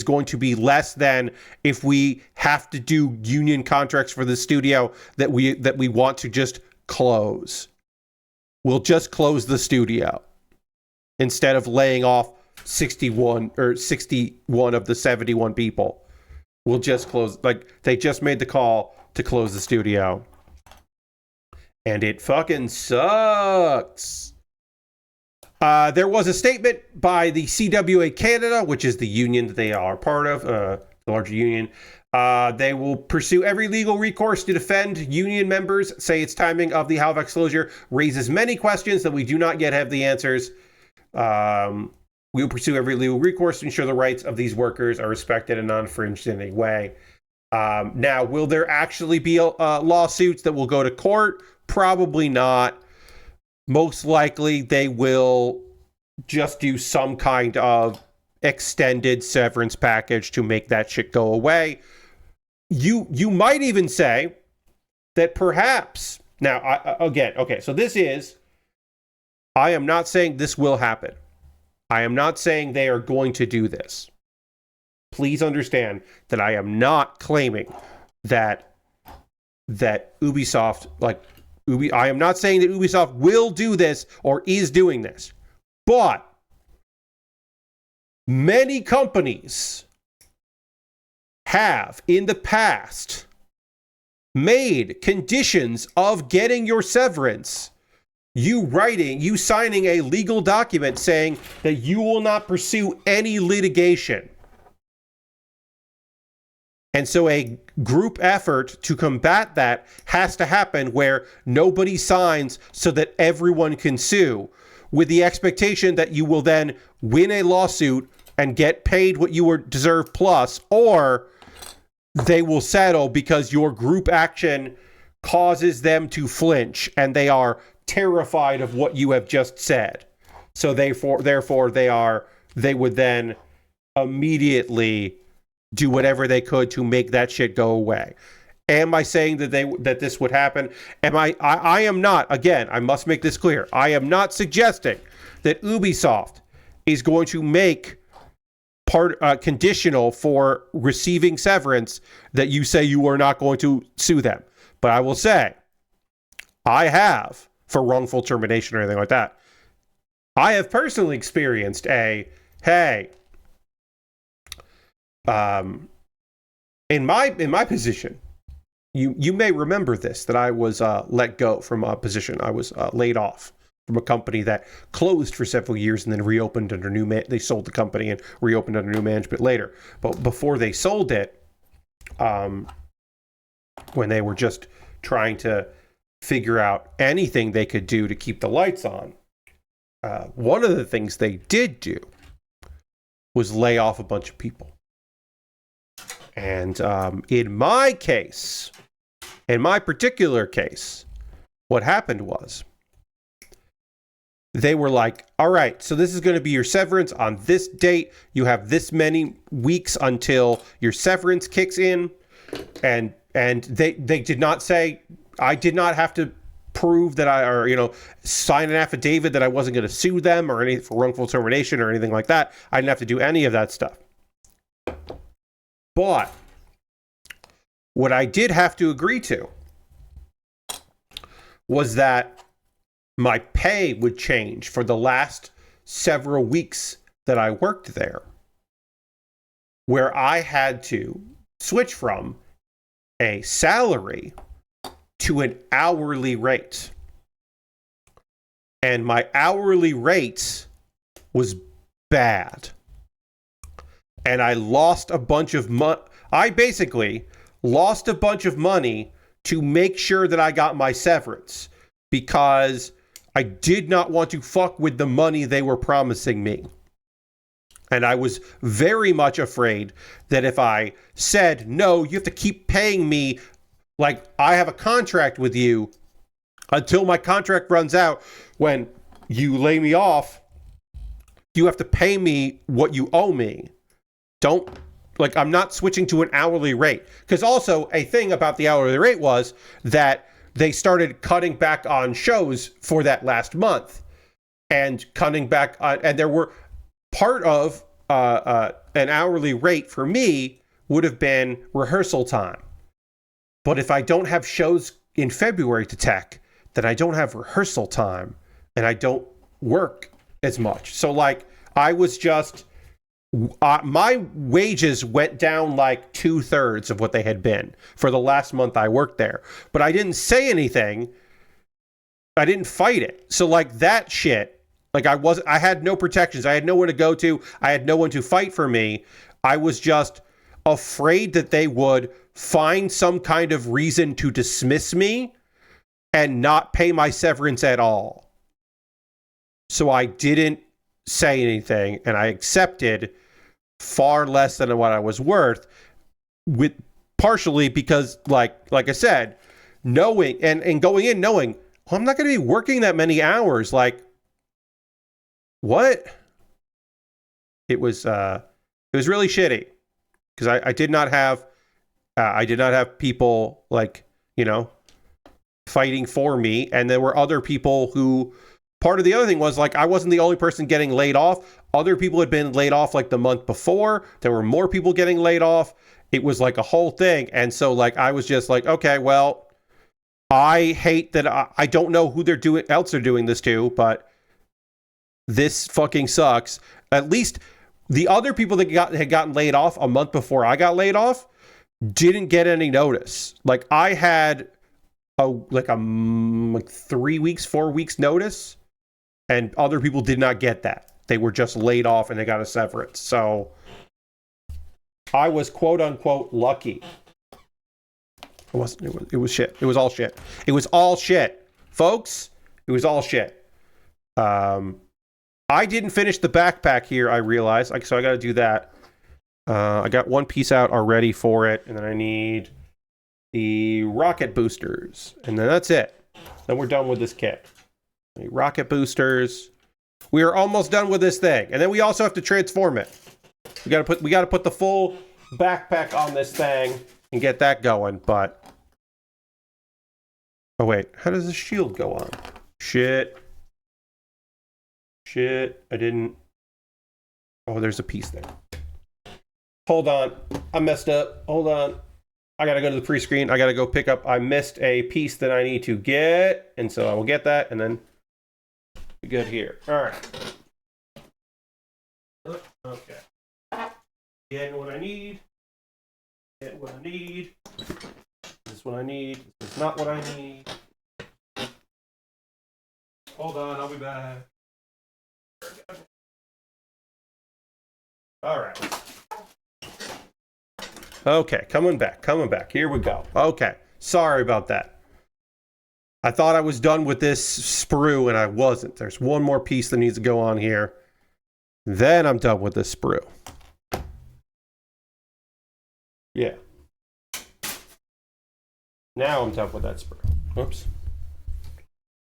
going to be less than if we have to do union contracts for the studio that we want to just close. We'll just close the studio instead of laying off 61 of the 71 people. We'll just close. Like, they just made the call to close the studio. And it fucking sucks. There was a statement by the CWA Canada, which is the union that they are part of, the larger union. They will pursue every legal recourse to defend union members, say its timing of the Halifax closure raises many questions that we do not yet have the answers. We will pursue every legal recourse to ensure the rights of these workers are respected and not infringed in any way. Now, will there actually be lawsuits that will go to court? Probably not. Most likely, they will just do some kind of extended severance package to make that shit go away. You might even say that perhaps... Now, I am not saying this will happen. I am not saying they are going to do this. Please understand that I am not claiming that Ubisoft, I am not saying that Ubisoft will do this or is doing this. But many companies have in the past made conditions of getting your severance you signing a legal document saying that you will not pursue any litigation. And so a group effort to combat that has to happen where nobody signs so that everyone can sue, with the expectation that you will then win a lawsuit and get paid what you deserve plus, or they will settle because your group action causes them to flinch and they are terrified of what you have just said. So therefore they would then immediately do whatever they could to make that shit go away. Am I saying that this would happen? I am not. Again, I must make this clear. I am not suggesting that Ubisoft is going to make conditional for receiving severance that you say you are not going to sue them. But I will say, I have, for wrongful termination or anything like that, I have personally experienced in my position, you may remember this, that I was let go from a position. I was laid off from a company that closed for several years and then reopened under they sold the company and reopened under new management later. But before they sold it, when they were just trying to figure out anything they could do to keep the lights on, one of the things they did do was lay off a bunch of people. And in my particular case, what happened was they were like, all right, so this is going to be your severance on this date. You have this many weeks until your severance kicks in. And they did not say, I did not have to prove that sign an affidavit that I wasn't going to sue them or any for wrongful termination or anything like that. I didn't have to do any of that stuff. But what I did have to agree to was that my pay would change for the last several weeks that I worked there, where I had to switch from a salary to an hourly rate. And my hourly rate was bad. And I lost a bunch of money. I basically lost a bunch of money to make sure that I got my severance, because I did not want to fuck with the money they were promising me. And I was very much afraid that if I said, no, you have to keep paying me like I have a contract with you, until my contract runs out. When you lay me off, you have to pay me what you owe me. Don't, like, I'm not switching to an hourly rate. Because also, a thing about the hourly rate was that they started cutting back on shows for that last month. And cutting back on, and there were part of an hourly rate for me would have been rehearsal time. But if I don't have shows in February to tech, then I don't have rehearsal time and I don't work as much. So like I was just, my wages went down like 2/3 of what they had been for the last month I worked there. But I didn't say anything. I didn't fight it. So like that shit, like I had no protections. I had no one to go to. I had no one to fight for me. I was just afraid that they would find some kind of reason to dismiss me and not pay my severance at all. So I didn't say anything and I accepted far less than what I was worth, with partially because like I said, knowing and going in knowing, well, I'm not going to be working that many hours. Like, what? It was really shitty because I did not have people like, you know, fighting for me. And there were other people who, part of the other thing was like, I wasn't the only person getting laid off. Other people had been laid off like the month before. There were more people getting laid off. It was like a whole thing. And so like, I was just like, okay, well, I hate that. I don't know who they're doing this to, but this fucking sucks. At least the other people that had gotten laid off a month before I got laid off didn't get any notice. Like I had like 3 weeks, 4 weeks notice, and other people did not get that. They were just laid off and they got a severance. So I was quote unquote lucky. It wasn't. It was shit. It was all shit. It was all shit, folks. It was all shit. I didn't finish the backpack here, I realized. So I got to do that. I got one piece out already for it, and then I need the rocket boosters, and then that's it. Then we're done with this kit. Rocket boosters. We are almost done with this thing, and then we also have to transform it. We got to put the full backpack on this thing and get that going. But oh wait, how does the shield go on? Shit, I didn't. Oh, there's a piece there. Hold on, I messed up. Hold on. I gotta go to the pre-screen. I gotta go pick up. I missed a piece that I need to get, and so I will get that, and then be good here. All right. Okay. Getting what I need. Getting what I need. This is what I need. This is not what I need. Hold on, I'll be back. All right. Okay, coming back. Here we go. Okay, sorry about that. I thought I was done with this sprue, and I wasn't. There's one more piece that needs to go on here. Then I'm done with this sprue. Yeah. Now I'm done with that sprue. Oops.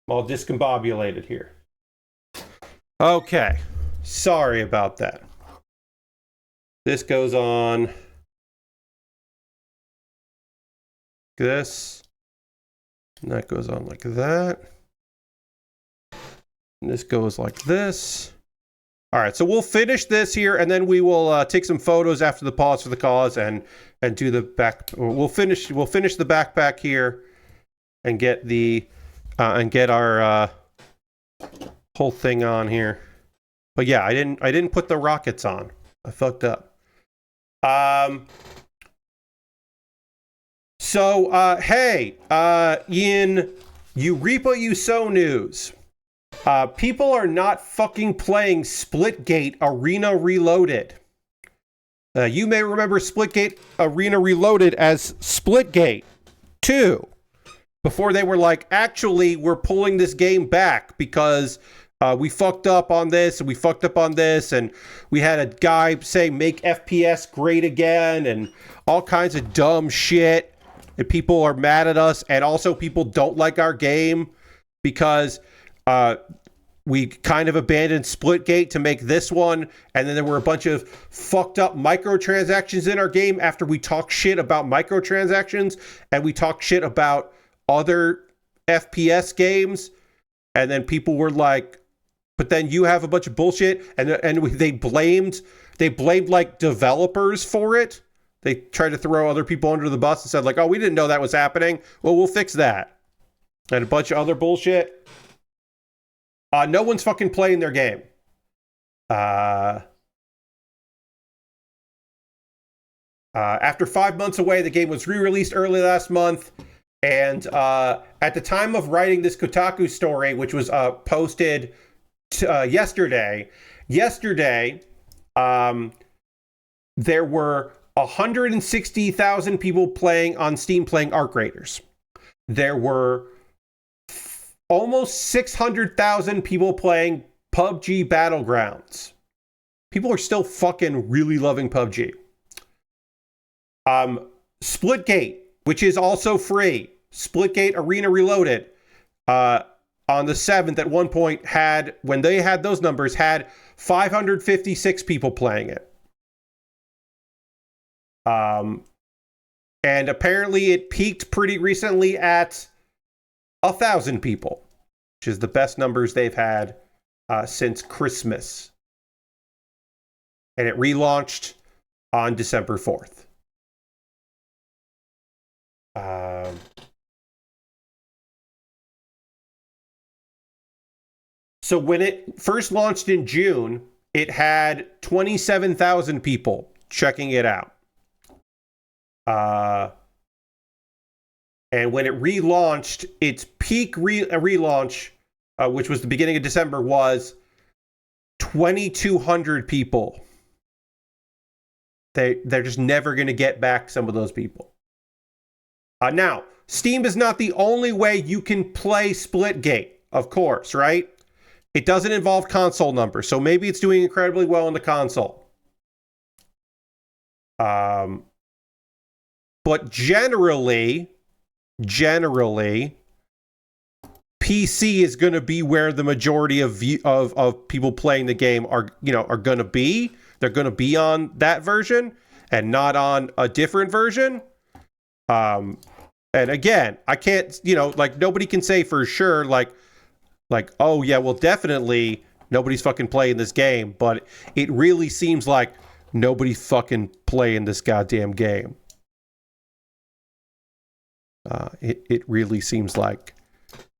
I'm all discombobulated here. Okay, sorry about that. This goes on this, and that goes on like that, and this goes like this. All right, so we'll finish this here, and then we will take some photos after the pause for the cause, and do the back. We'll finish the backpack here, and get the get our whole thing on here. But yeah, I didn't put the rockets on. I fucked up. So, hey, in You Reap What You Sow news, people are not fucking playing Splitgate Arena Reloaded. You may remember Splitgate Arena Reloaded as Splitgate 2. Before they were like, actually, we're pulling this game back because we fucked up on this and we fucked up on this, and we had a guy say make FPS great again and all kinds of dumb shit, and people are mad at us, and also people don't like our game. because we kind of abandoned Splitgate to make this one, and then there were a bunch of fucked up microtransactions in our game after we talked shit about microtransactions, and we talked shit about other FPS games, and then people were like, but then you have a bunch of bullshit, and they blamed like developers for it. They tried to throw other people under the bus and said like, oh, we didn't know that was happening. Well, we'll fix that. And a bunch of other bullshit. No one's fucking playing their game. After 5 months away, the game was re-released early last month. And at the time of writing this Kotaku story, which was posted yesterday, there were 160,000 people playing on Steam playing Arc Raiders. There were almost 600,000 people playing PUBG Battlegrounds. People are still fucking really loving PUBG. Splitgate, which is also free. Splitgate Arena Reloaded, on the 7th at one point when they had those numbers, had 556 people playing it. And apparently it peaked pretty recently at 1,000 people, which is the best numbers they've had since Christmas. And it relaunched on December 4th. So when it first launched in June, it had 27,000 people checking it out. And when it relaunched, its peak relaunch, which was the beginning of December, was 2,200 people. They're just never going to get back some of those people. Now, Steam is not the only way you can play Splitgate, of course, right? It doesn't involve console numbers, so maybe it's doing incredibly well on the console. But generally, PC is going to be where the majority of people playing the game are going to be. They're going to be on that version and not on a different version. And again, I can't, nobody can say for sure, oh yeah, well definitely nobody's fucking playing this game, but it really seems like nobody's fucking playing this goddamn game. It really seems like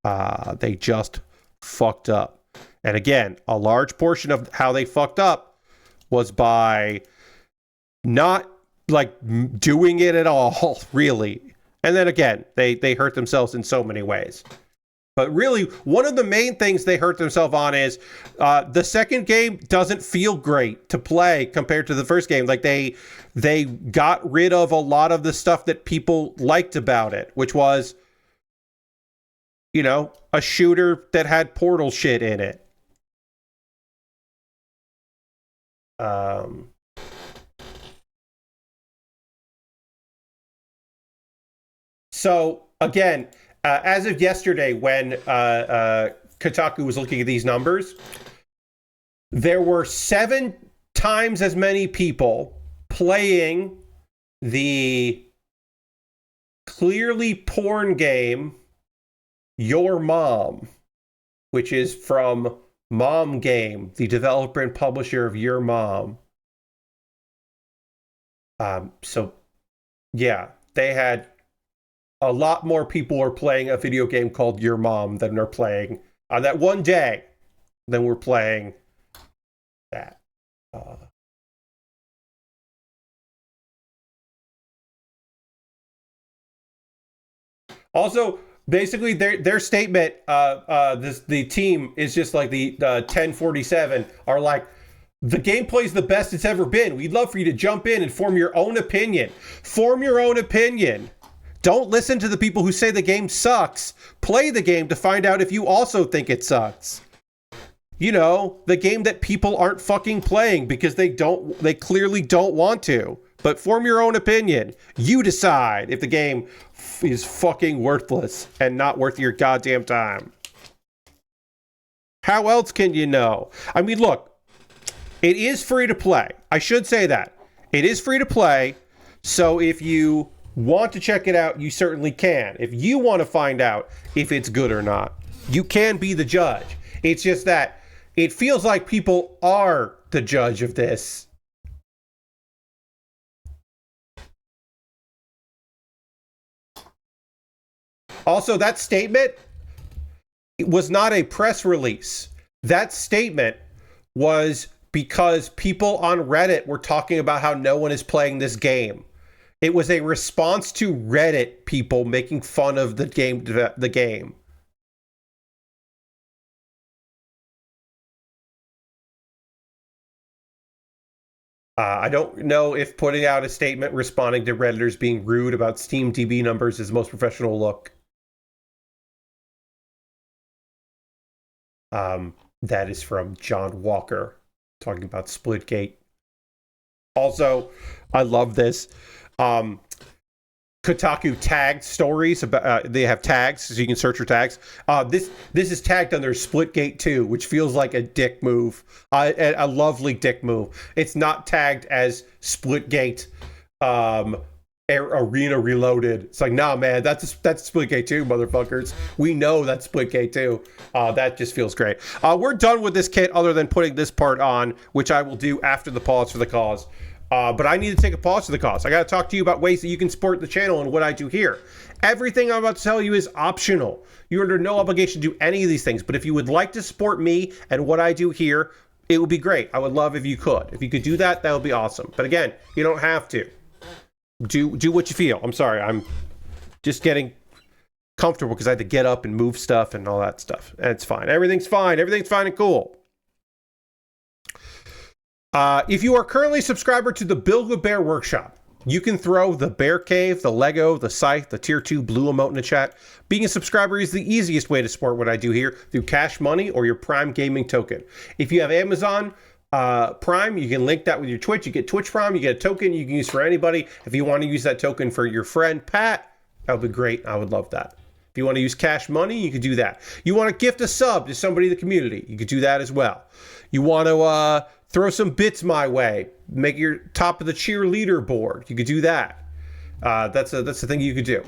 they just fucked up. And again, a large portion of how they fucked up was by not doing it at all, really. And then again, they hurt themselves in so many ways. But really, one of the main things they hurt themselves on is the second game doesn't feel great to play compared to the first game. They got rid of a lot of the stuff that people liked about it, which was, a shooter that had Portal shit in it. So again, as of yesterday, when Kotaku was looking at these numbers, there were 7 times as many people playing the clearly porn game Your Mom, which is from Mom Game, the developer and publisher of Your Mom. So yeah, they had a lot more people are playing a video game called Your Mom than are playing on that one day than we're playing that. Also, basically, their statement, the team is just like the 1047 are like, the gameplay's the best it's ever been. We'd love for you to jump in and form your own opinion. Form your own opinion. Don't listen to the people who say the game sucks. Play the game to find out if you also think it sucks. The game that people aren't fucking playing because they clearly don't want to. But form your own opinion. You decide if the game is fucking worthless and not worth your goddamn time. How else can you know? I mean, look, it is free to play. I should say that. It is free to play, so if you want to check it out, you certainly can. If you want to find out if it's good or not, you can be the judge. It's just that it feels like people are the judge of this. Also, that statement was not a press release. That statement was because people on Reddit were talking about how no one is playing this game. It was a response to Reddit people making fun of the game. I don't know if putting out a statement responding to Redditors being rude about Steam DB numbers is the most professional look. That is from John Walker talking about Splitgate. Also, I love this. Kotaku tagged stories about they have tags so you can search for tags. This is tagged under Splitgate 2, which feels like a dick move. A lovely dick move. It's not tagged as Splitgate Arena Reloaded. It's like, nah, man, that's Splitgate 2, motherfuckers. We know that's Splitgate 2. That just feels great. We're done with this kit other than putting this part on, which I will do after the pause for the cause. But I need to take a pause for the cause. I got to talk to you about ways that you can support the channel and what I do here. Everything I'm about to tell you is optional. You're under no obligation to do any of these things. But if you would like to support me and what I do here, it would be great. I would love if you could. If you could do that, that would be awesome. But again, you don't have to. Do what you feel. I'm sorry. I'm just getting comfortable because I had to get up and move stuff and all that stuff. And it's fine. Everything's fine. Everything's fine and cool. If you are currently a subscriber to the Build with Bear workshop, you can throw the Bear Cave, the Lego, the Scythe, the Tier 2 blue emote in the chat. Being a subscriber is the easiest way to support what I do here through Cash Money or your Prime Gaming token. If you have Amazon Prime, you can link that with your Twitch. You get Twitch Prime, you get a token you can use for anybody. If you want to use that token for your friend Pat, that would be great. I would love that. If you want to use Cash Money, you could do that. You want to gift a sub to somebody in the community, you could do that as well. You want to throw some bits my way, make your top of the cheerleader board, you could do that. That's the thing you could do.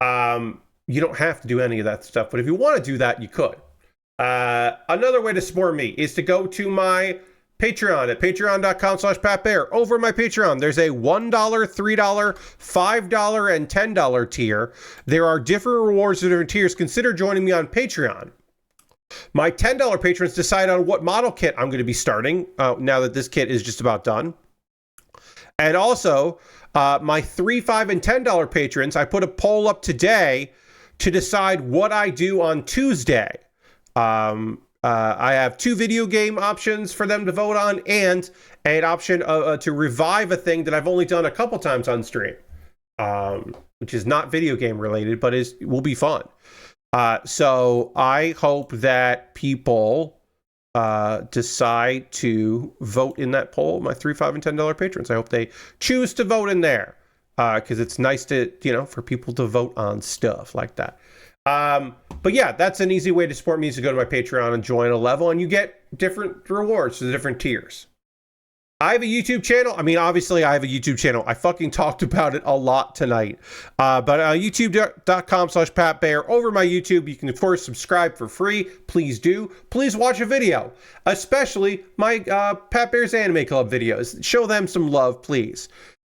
You don't have to do any of that stuff, but if you want to do that, you could. Another way to support me is to go to my Patreon at patreon.com/PatBear. Over my Patreon, there's a $1, $3, $5, and $10 tier. There are different rewards for different tiers. Consider joining me on Patreon. My $10 patrons decide on what model kit I'm going to be starting now that this kit is just about done. And also, my $3, $5, and $10 patrons, I put a poll up today to decide what I do on Tuesday. I have 2 video game options for them to vote on and an option to revive a thing that I've only done a couple times on stream, which is not video game related, but will be fun. So I hope that people decide to vote in that poll, my $3, $5, and $10 patrons. I hope they choose to vote in there because it's nice to, for people to vote on stuff like that. But yeah, that's an easy way to support me is to go to my Patreon and join a level, and you get different rewards for the different tiers. I have a YouTube channel. I mean, obviously, I have a YouTube channel. I fucking talked about it a lot tonight. But youtube.com/PatBear. Over my YouTube, you can, of course, subscribe for free. Please do. Please watch a video, especially my Pat Bear's Anime Club videos. Show them some love, please.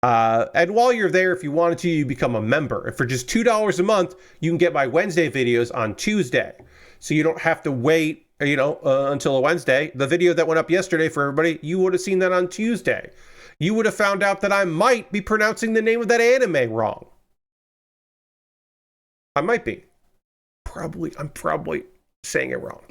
And while you're there, if you wanted to, you become a member. And for just $2 a month, you can get my Wednesday videos on Tuesday. So you don't have to wait until a Wednesday. The video that went up yesterday for everybody, you would have seen that on Tuesday. You would have found out that I might be pronouncing the name of that anime wrong. I might be. I'm probably saying it wrong.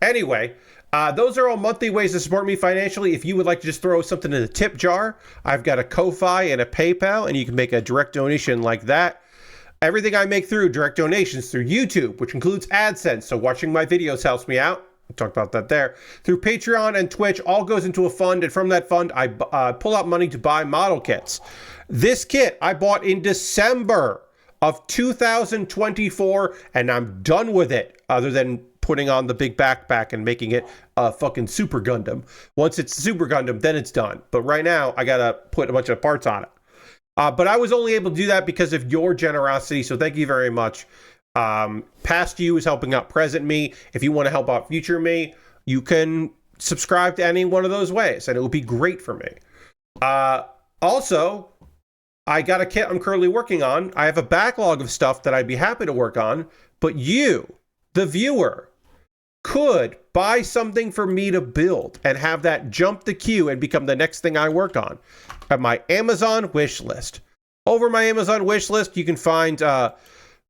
Anyway, those are all monthly ways to support me financially. If you would like to just throw something in the tip jar, I've got a Ko-Fi and a PayPal, and you can make a direct donation like that. Everything I make through direct donations through YouTube, which includes AdSense, so watching my videos helps me out. I talked about that there. Through Patreon and Twitch, all goes into a fund, and from that fund, I pull out money to buy model kits. This kit I bought in December of 2024, and I'm done with it. other than putting on the big backpack and making it a fucking Super Gundam. Once it's Super Gundam, then it's done. But right now, I gotta put a bunch of parts on it. But I was only able to do that because of your generosity, so thank you very much. Past you is helping out present me. If you want to help out future me, you can subscribe to any one of those ways, and it would be great for me. Also, I got a kit I'm currently working on. I have a backlog of stuff that I'd be happy to work on, but you, the viewer, could buy something for me to build and have that jump the queue and become the next thing I work on at my Amazon wish list. Over my Amazon wish list, you can find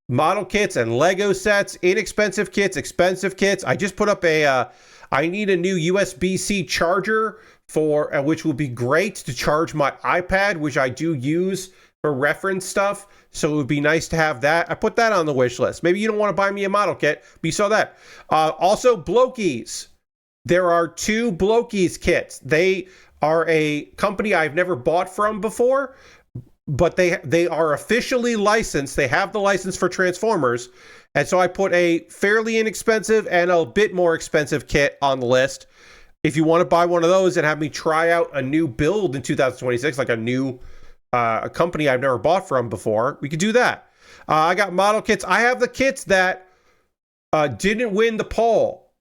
model kits and Lego sets, inexpensive kits, expensive kits. I just put up I need a new USB-C charger for which will be great to charge my iPad, which I do use for reference stuff. So it would be nice to have that. I put that on the wish list. Maybe you don't want to buy me a model kit, but you saw that. Also, Blokies. There are 2 Blokies kits. They are a company I've never bought from before, but they are officially licensed. They have the license for Transformers. And so I put a fairly inexpensive and a bit more expensive kit on the list. If you want to buy one of those and have me try out a new build in 2026, like a new a company I've never bought from before, we could do that. I got model kits. I have the kits that didn't win the poll.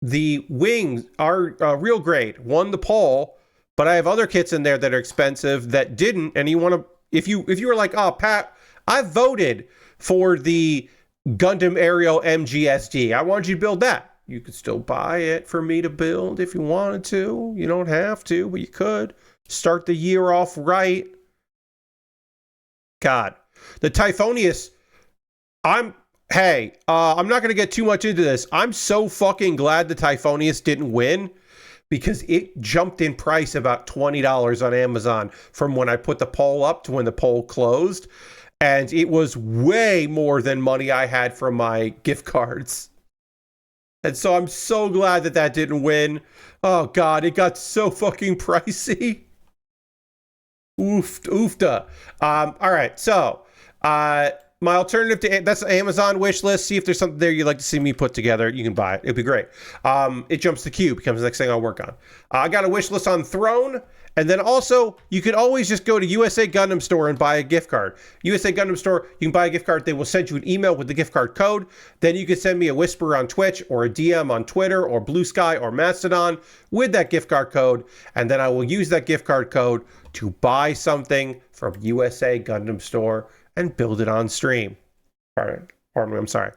The wings are real grade, won the poll, but I have other kits in there that are expensive that didn't. And you want to, if you were like, oh, Pat, I voted for the Gundam Aerial MGSD. I wanted you to build that. You could still buy it for me to build if you wanted to. You don't have to, but you could. Start the year off right. God. The Typhonius, I'm not going to get too much into this. I'm so fucking glad the Typhonius didn't win because it jumped in price about $20 on Amazon from when I put the poll up to when the poll closed. And it was way more than money I had from my gift cards. And so I'm so glad that that didn't win. Oh, God, it got so fucking pricey. Oofta. All right, so my alternative to that's Amazon wish list. See if there's something there you'd like to see me put together. You can buy it. It'd be great. It jumps the queue, becomes the next thing I'll work on. I got a wish list on Throne. And then also, you can always just go to USA Gundam Store and buy a gift card. USA Gundam Store, you can buy a gift card. They will send you an email with the gift card code. Then you can send me a whisper on Twitch or a DM on Twitter or Blue Sky or Mastodon with that gift card code. And then I will use that gift card code to buy something from USA Gundam Store and build it on stream. Pardon me, I'm sorry.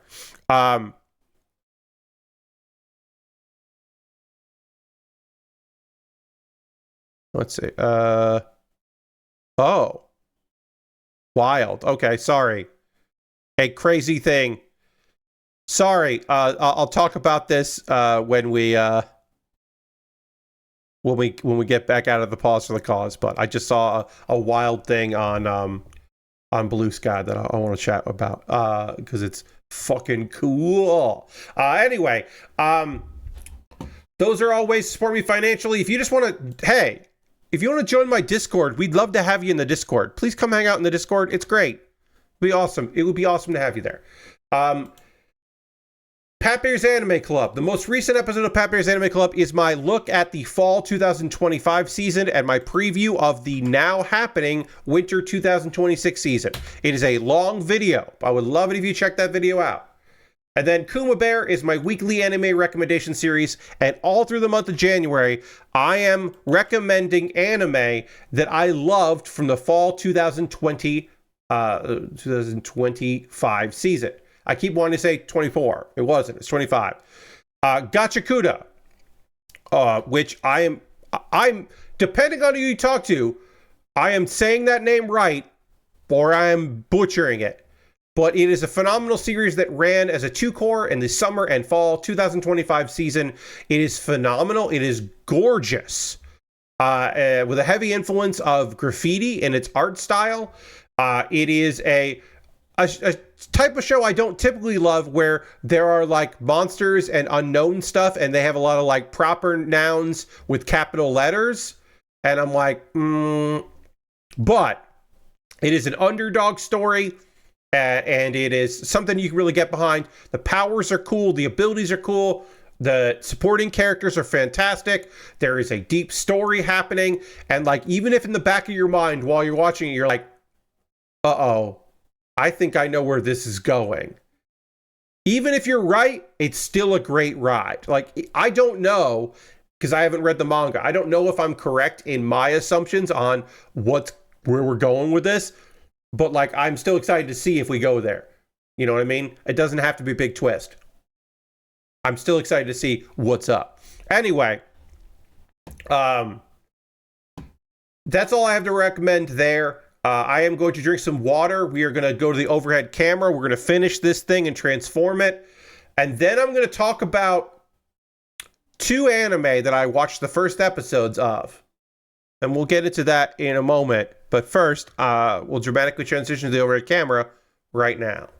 Let's see. Oh. Wild. Okay, sorry. A crazy thing. Sorry. I'll talk about this when we get back out of the pause for the cause, but I just saw a wild thing on Blue Sky that I want to chat about because it's fucking cool. Anyway, those are all ways to support me financially. If you just want to, if you want to join my Discord, we'd love to have you in the Discord. Please come hang out in the Discord. It's great. It'd be awesome. It would be awesome to have you there. Pat Bear's Anime Club. The most recent episode of Pat Bear's Anime Club is my look at the fall 2025 season and my preview of the now happening winter 2026 season. It is a long video. I would love it if you check that video out. And then Kuma Baer is my weekly anime recommendation series. And all through the month of January, I am recommending anime that I loved from the fall 2025 season. I keep wanting to say 24. It wasn't. It's 25. Gachakuda, which I'm depending on who you talk to, I am saying that name right or I am butchering it. But it is a phenomenal series that ran as a 2-core in the summer and fall 2025 season. It is phenomenal. It is gorgeous. With a heavy influence of graffiti in its art style. It is a type of show I don't typically love where there are like monsters and unknown stuff and they have a lot of like proper nouns with capital letters. And I'm like, but it is an underdog story. and it is something you can really get behind. The powers are cool, the abilities are cool, the supporting characters are fantastic. There is a deep story happening, and like even if in the back of your mind while you're watching it, you're like, uh-oh, I think I know where this is going. Even if you're right, it's still a great ride. Like, I don't know, because I haven't read the manga, I don't know if I'm correct in my assumptions on where we're going with this, but like, I'm still excited to see if we go there. You know what I mean? It doesn't have to be a big twist. I'm still excited to see what's up. Anyway, that's all I have to recommend there. I am going to drink some water. We are going to go to the overhead camera. We're going to finish this thing and transform it. And then I'm going to talk about 2 anime that I watched the first episodes of. And we'll get into that in a moment. But first, we'll dramatically transition to the overhead camera right now.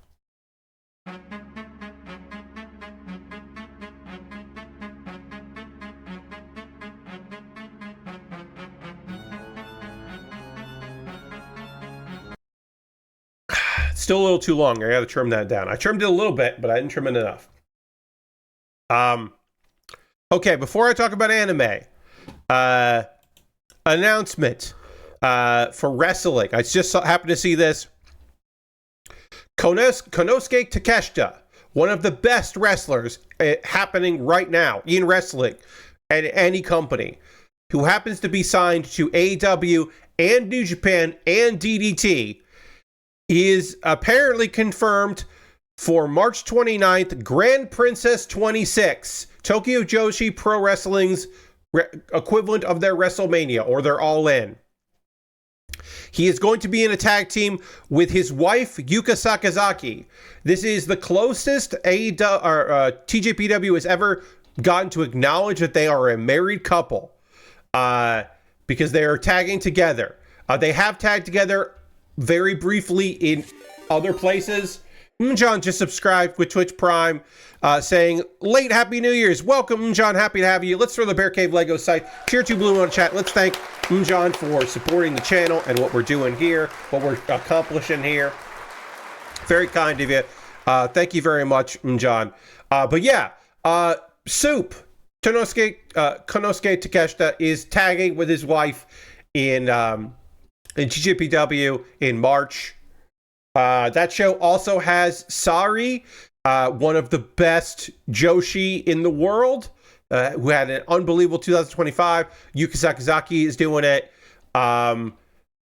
Still a little too long. I got to trim that down. I trimmed it a little bit, but I didn't trim it enough. Okay, before I talk about anime, announcement for wrestling. I just happened to see this. Konosuke Takeshita, one of the best wrestlers happening right now in wrestling at any company, who happens to be signed to AEW and New Japan and DDT, is apparently confirmed for March 29th, Grand Princess 26, Tokyo Joshi Pro Wrestling's equivalent of their WrestleMania, or their All In. He is going to be in a tag team with his wife, Yuka Sakazaki. This is the closest TJPW has ever gotten to acknowledge that they are a married couple, because they are tagging together. They have tagged together very briefly in other places. John just subscribed with Twitch Prime, saying, late Happy New Year's. Welcome, John. Happy to have you. Let's throw the Bear Cave Lego site. Tier 2 Blue on chat. Let's thank John for supporting the channel and what we're doing here, what we're accomplishing here. Very kind of you. Thank you very much, John. But yeah, Soup, Konosuke Takeshita is tagging with his wife in TJPW in March. That show also has Sari, one of the best Joshi in the world, who had an unbelievable 2025. Yuka Sakazaki is doing it.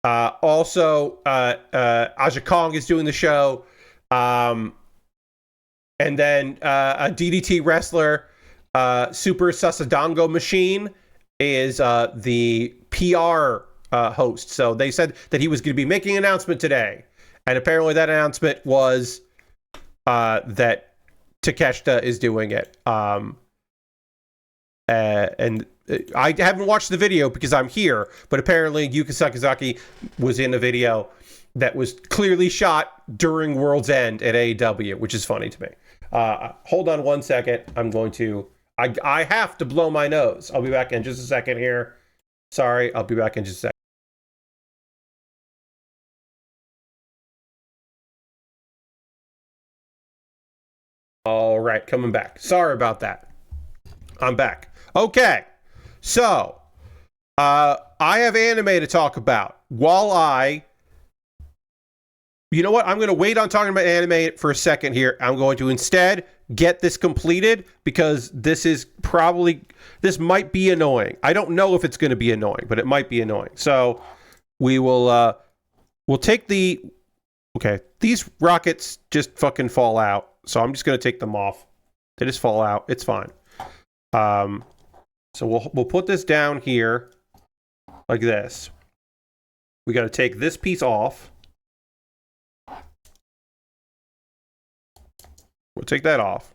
Also, Aja Kong is doing the show. And then a DDT wrestler, Super Sasadango Machine, is the PR host. So they said that he was going to be making an announcement today. And apparently that announcement was that Takeshita is doing it. And I haven't watched the video because I'm here, but apparently Yuka Sakazaki was in a video that was clearly shot during World's End at AEW, which is funny to me. Hold on one second. I have to blow my nose. I'll be back in just a second here. Sorry, I'll be back in just a second. All right, coming back. Sorry about that. I'm back. Okay, so I have anime to talk about. You know what? I'm going to wait on talking about anime for a second here. I'm going to instead get this completed because this might be annoying. I don't know if it's going to be annoying, but it might be annoying. So we'll take okay, these rockets just fucking fall out. So I'm just going to take them off. They just fall out. It's fine. So we'll put this down here like this. We got to take this piece off. We'll take that off.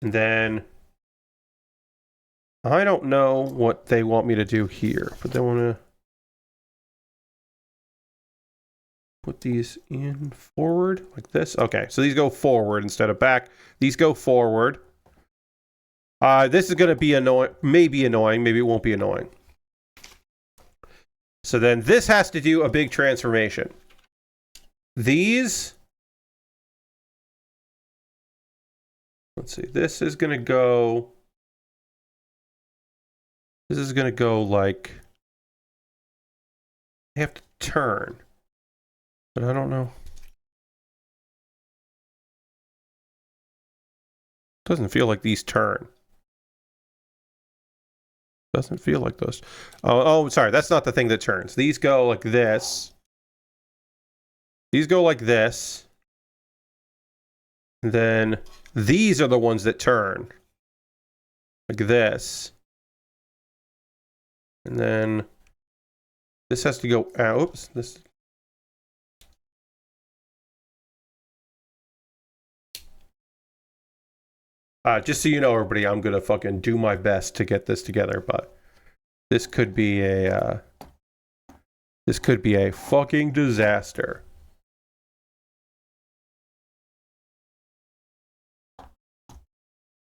And then I don't know what they want me to do here, but they want to put these in forward like this. Okay, so these go forward instead of back. These go forward. This is going to be annoying. Maybe annoying. Maybe it won't be annoying. So then this has to do a big transformation. These let's see, this is gonna go like, I have to turn, but I don't know. Doesn't feel like these turn. Doesn't feel like those. Oh, sorry, that's not the thing that turns. These go like this. These go like this. And then these are the ones that turn. Like this. And then this has to go out. Oops, this. Just so you know, everybody, I'm gonna fucking do my best to get this together, but this could be a fucking disaster.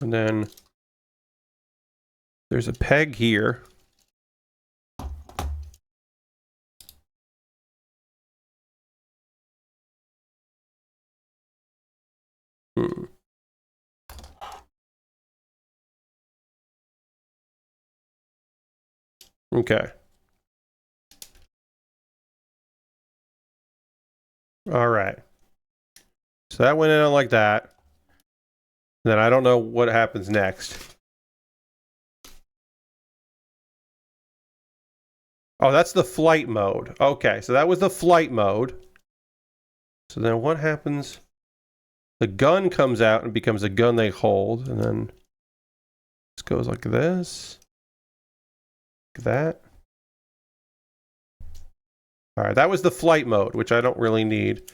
And then there's a peg here. Okay. All right. So that went in like that. Then I don't know what happens next. Oh, that's the flight mode. Okay, so that was the flight mode. So then what happens? The gun comes out and becomes a gun they hold, and then this goes like this. Like that. All right, that was the flight mode, which I don't really need.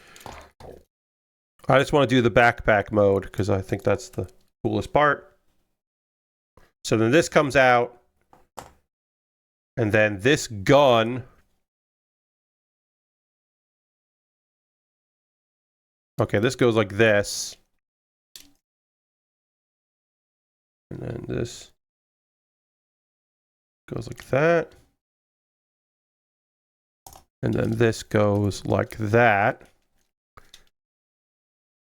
I just want to do the backpack mode because I think that's the coolest part. So then this comes out, and then this gun. Okay, this goes like this. And then this goes like that. And then this goes like that.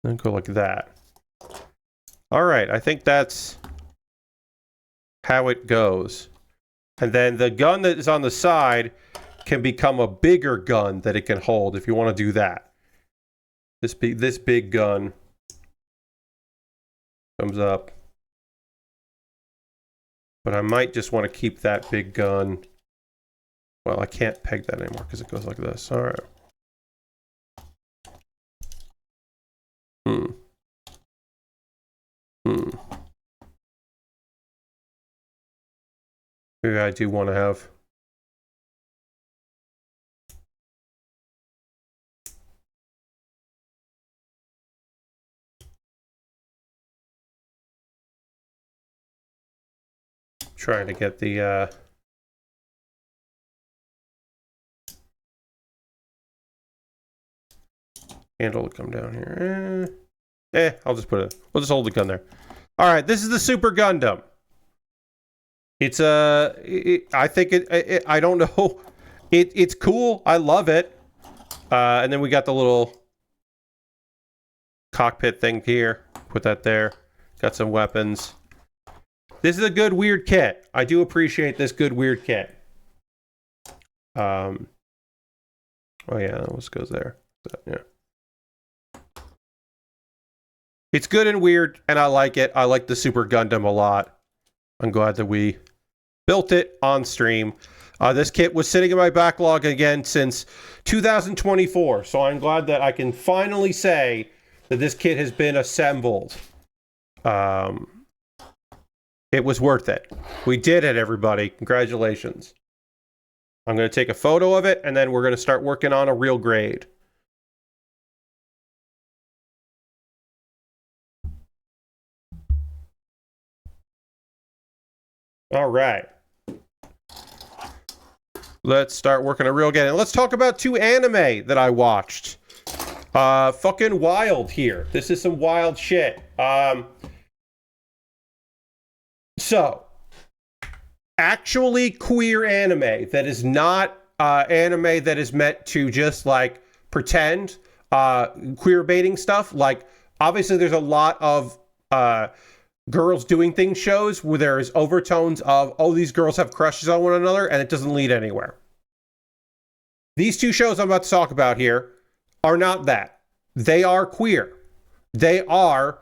Then go like that. All right, I think that's how it goes. And then the gun that is on the side can become a bigger gun that it can hold if you want to do that. This big gun comes up. But I might just want to keep that big gun. Well, I can't peg that anymore because it goes like this. All right. Maybe I do want to have. Trying to get the handle to come down here. I'll just put it. We'll just hold the gun there. All right, this is the Super Gundam. It's I think I don't know. It's cool. I love it. And then we got the little cockpit thing here. Put that there. Got some weapons. This is a good weird kit. I do appreciate this good weird kit. Oh yeah, this goes there. Yeah. It's good and weird, and I like it. I like the Super Gundam a lot. I'm glad that we built it on stream. This kit was sitting in my backlog again since 2024, so I'm glad that I can finally say that this kit has been assembled. It was worth it. We did it, everybody. Congratulations. I'm going to take a photo of it, and then we're going to start working on a real grade. All right. Let's start working a real game. And let's talk about 2 anime that I watched. Fucking wild here. This is some wild shit. So, actually queer anime that is not anime that is meant to just like pretend queer baiting stuff. Like, obviously there's a lot of girls doing things shows where there's overtones of, oh, these girls have crushes on one another, and it doesn't lead anywhere. These two shows I'm about to talk about here are not that. They are queer. They are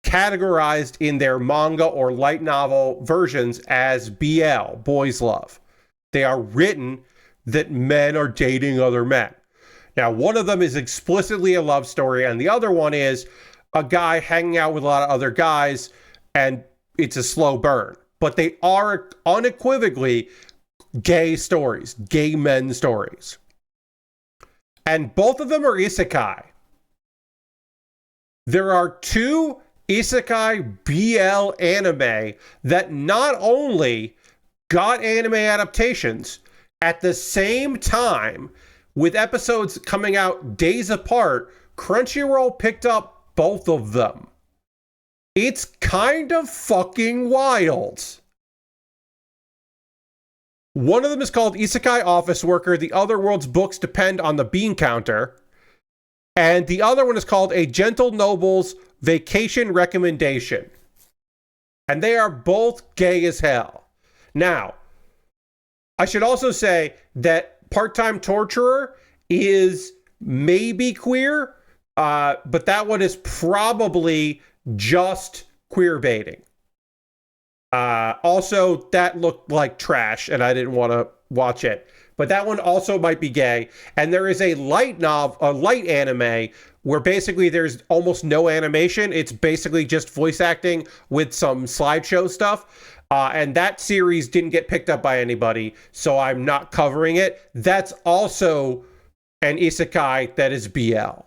categorized in their manga or light novel versions as BL, boys love. They are written that men are dating other men. Now, one of them is explicitly a love story, and the other one is a guy hanging out with a lot of other guys, and it's a slow burn. But they are unequivocally gay stories, gay men stories. And both of them are isekai. There are two isekai BL anime that not only got anime adaptations at the same time, with episodes coming out days apart, Crunchyroll picked up both of them. It's kind of fucking wild. One of them is called Isekai Office Worker. The other world's books depend on the bean counter. And the other one is called A Gentle Noble's Vacation Recommendation. And they are both gay as hell. Now, I should also say that Part-Time Torturer is maybe queer, but that one is probably just queer baiting. Also, that looked like trash, and I didn't want to watch it. But that one also might be gay. And there is a light anime where basically there's almost no animation. It's basically just voice acting with some slideshow stuff. And that series didn't get picked up by anybody, so I'm not covering it. That's also an isekai that is BL.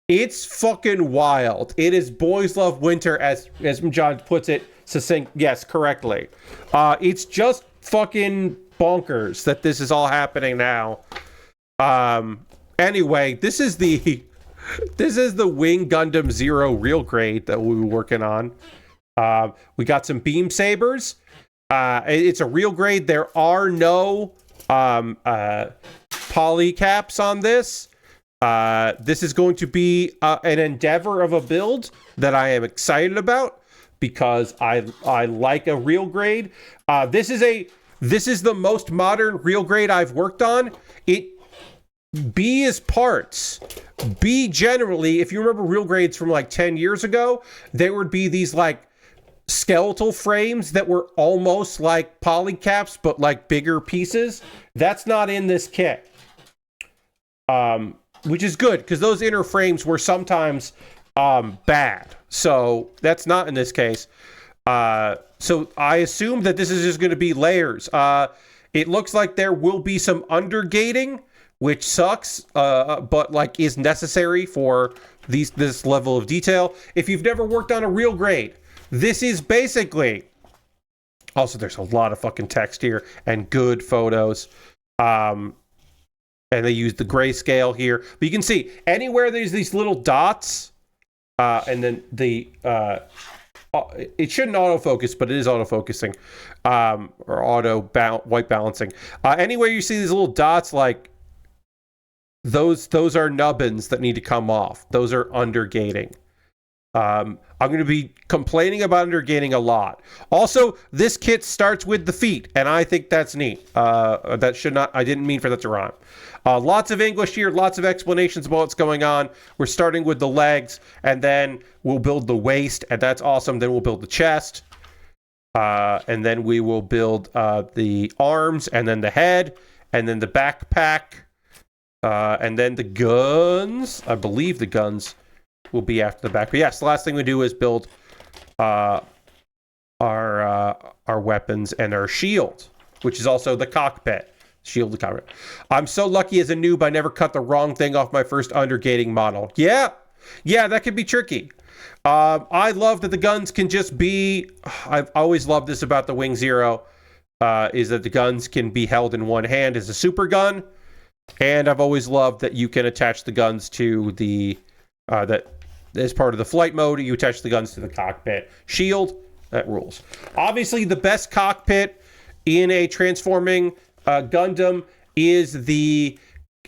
It's fucking wild. It is boys love winter, as John puts it succinct, yes, correctly. It's just fucking bonkers that this is all happening now. Anyway, this is the Wing Gundam Zero real grade that we were working on. We got some beam sabers. It's a real grade. There are no poly caps on this. This is going to be an endeavor of a build that I am excited about because I like a real grade. This is the most modern real grade I've worked on. B is parts. B generally, if you remember real grades from like 10 years ago, there would be these like skeletal frames that were almost like polycaps, but like bigger pieces. That's not in this kit. Which is good because those inner frames were sometimes bad. So that's not in this case. So I assume that this is just going to be layers. It looks like there will be some undergating, which sucks, but like is necessary for this level of detail. If you've never worked on a real grade, this is basically, also there's a lot of fucking text here and good photos. And they use the grayscale here. But you can see anywhere there's these little dots, and then it shouldn't autofocus, but it is autofocusing, or white balancing. Anywhere you see these little dots, like those are nubbins that need to come off. Those are undergating. I'm going to be complaining about undergating a lot. Also, this kit starts with the feet, and I think that's neat. I didn't mean for that to rhyme. Lots of English here, lots of explanations about what's going on. We're starting with the legs, and then we'll build the waist, and that's awesome. Then we'll build the chest, and then we will build the arms, and then the head, and then the backpack, and then the guns. I believe the guns will be after the back. But yes, the last thing we do is build our weapons and our shield, which is also the cockpit. Shield the cockpit. I'm so lucky as a noob I never cut the wrong thing off my first undergating model. Yeah, that could be tricky. I love that the guns can just be... I've always loved this about the Wing Zero, is that the guns can be held in one hand as a super gun. And I've always loved that you can attach the guns to the... that as part of the flight mode, you attach the guns to the cockpit. Shield, that rules. Obviously, the best cockpit in a transforming Gundam is the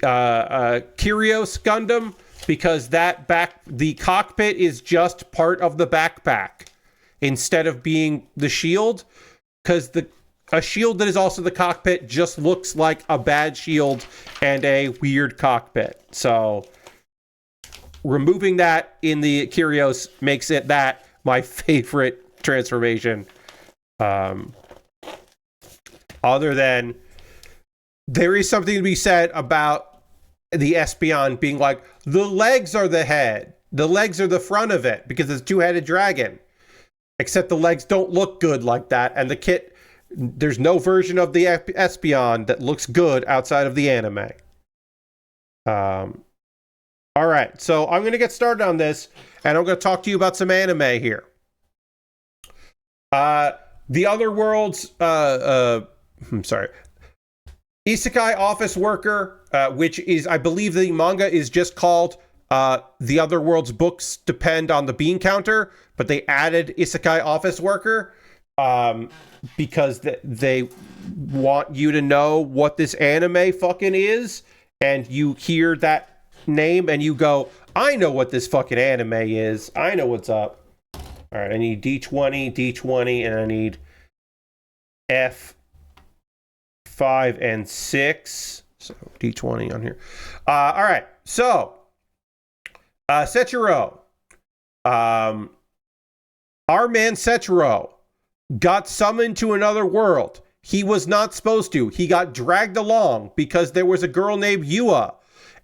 Kyrios Gundam, because the cockpit is just part of the backpack. instead of being the shield, because a shield that is also the cockpit just looks like a bad shield and a weird cockpit. So removing that in the Kyrios makes it that my favorite transformation. Other than there is something to be said about the Espeon being like, the legs are the head. The legs are the front of it because it's a two-headed dragon. Except the legs don't look good like that. And the kit, there's no version of the Espeon that looks good outside of the anime. All right, so I'm going to get started on this, and I'm going to talk to you about some anime here. The Other Worlds, Isekai Office Worker, which is, I believe the manga is just called The Other Worlds Books Depend on the Bean Counter, but they added Isekai Office Worker because they want you to know what this anime fucking is, and you hear that name and you go, I know what this fucking anime is. I know what's up. All right, I need D20, and I need F5 and 6. So D20 on here. All right, so Sechiro. Our man Sechiro got summoned to another world. He was not supposed to. He got dragged along because there was a girl named Yua,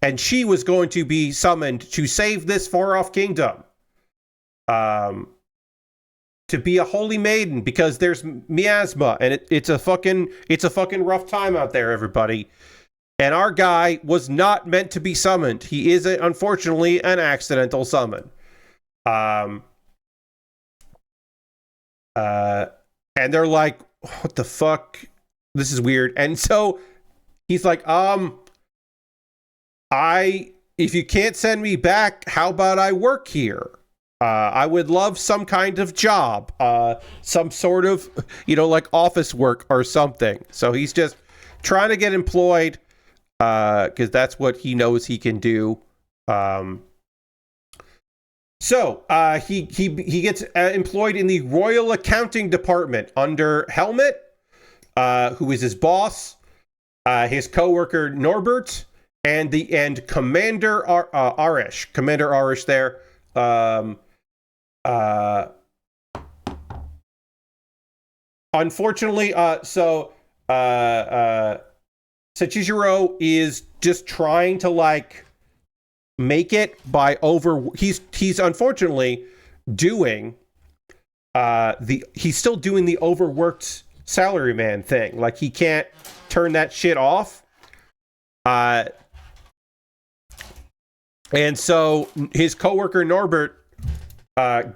and she was going to be summoned to save this far-off kingdom. To be a holy maiden, because there's miasma, and it's a fucking rough time out there, everybody. And our guy was not meant to be summoned. He is, unfortunately, an accidental summon. And they're like, what the fuck? This is weird. And so he's like, if you can't send me back, how about I work here? I would love some kind of job, some sort of, like office work or something. So he's just trying to get employed, because that's what he knows he can do. So he gets employed in the Royal Accounting Department under Helmet, who is his boss, his coworker Norbert, and Commander Arish. Commander Arish there. Unfortunately, Sechiro is just trying to make it by he's unfortunately doing he's still doing the overworked salaryman thing. Like, he can't turn that shit off. And so his coworker Norbert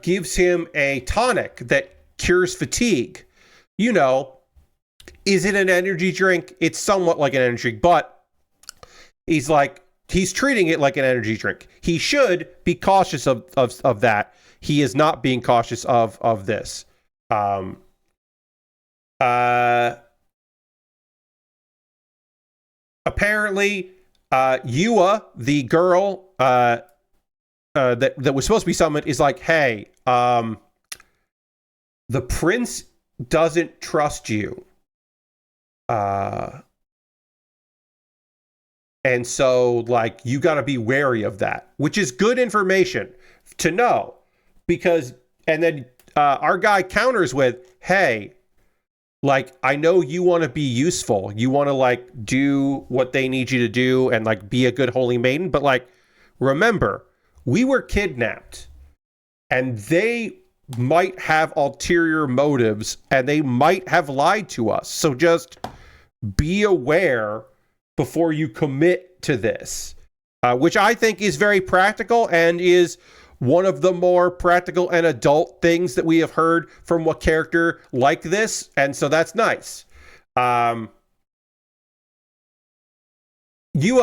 gives him a tonic that cures fatigue. Is it an energy drink? It's somewhat like an energy drink, but he's treating it like an energy drink. He should be cautious of that. He is not being cautious of this. Apparently, Yua, the girl that was supposed to be summoned, is like, hey, the prince doesn't trust you. And so, you got to be wary of that, which is good information to know, because, and then our guy counters with, hey, I know you want to be useful. You want to, do what they need you to do and, be a good holy maiden. But, remember, we were kidnapped, and they might have ulterior motives, and they might have lied to us. So just be aware before you commit to this, which I think is very practical and is one of the more practical and adult things that we have heard from a character like this. And so that's nice. Yua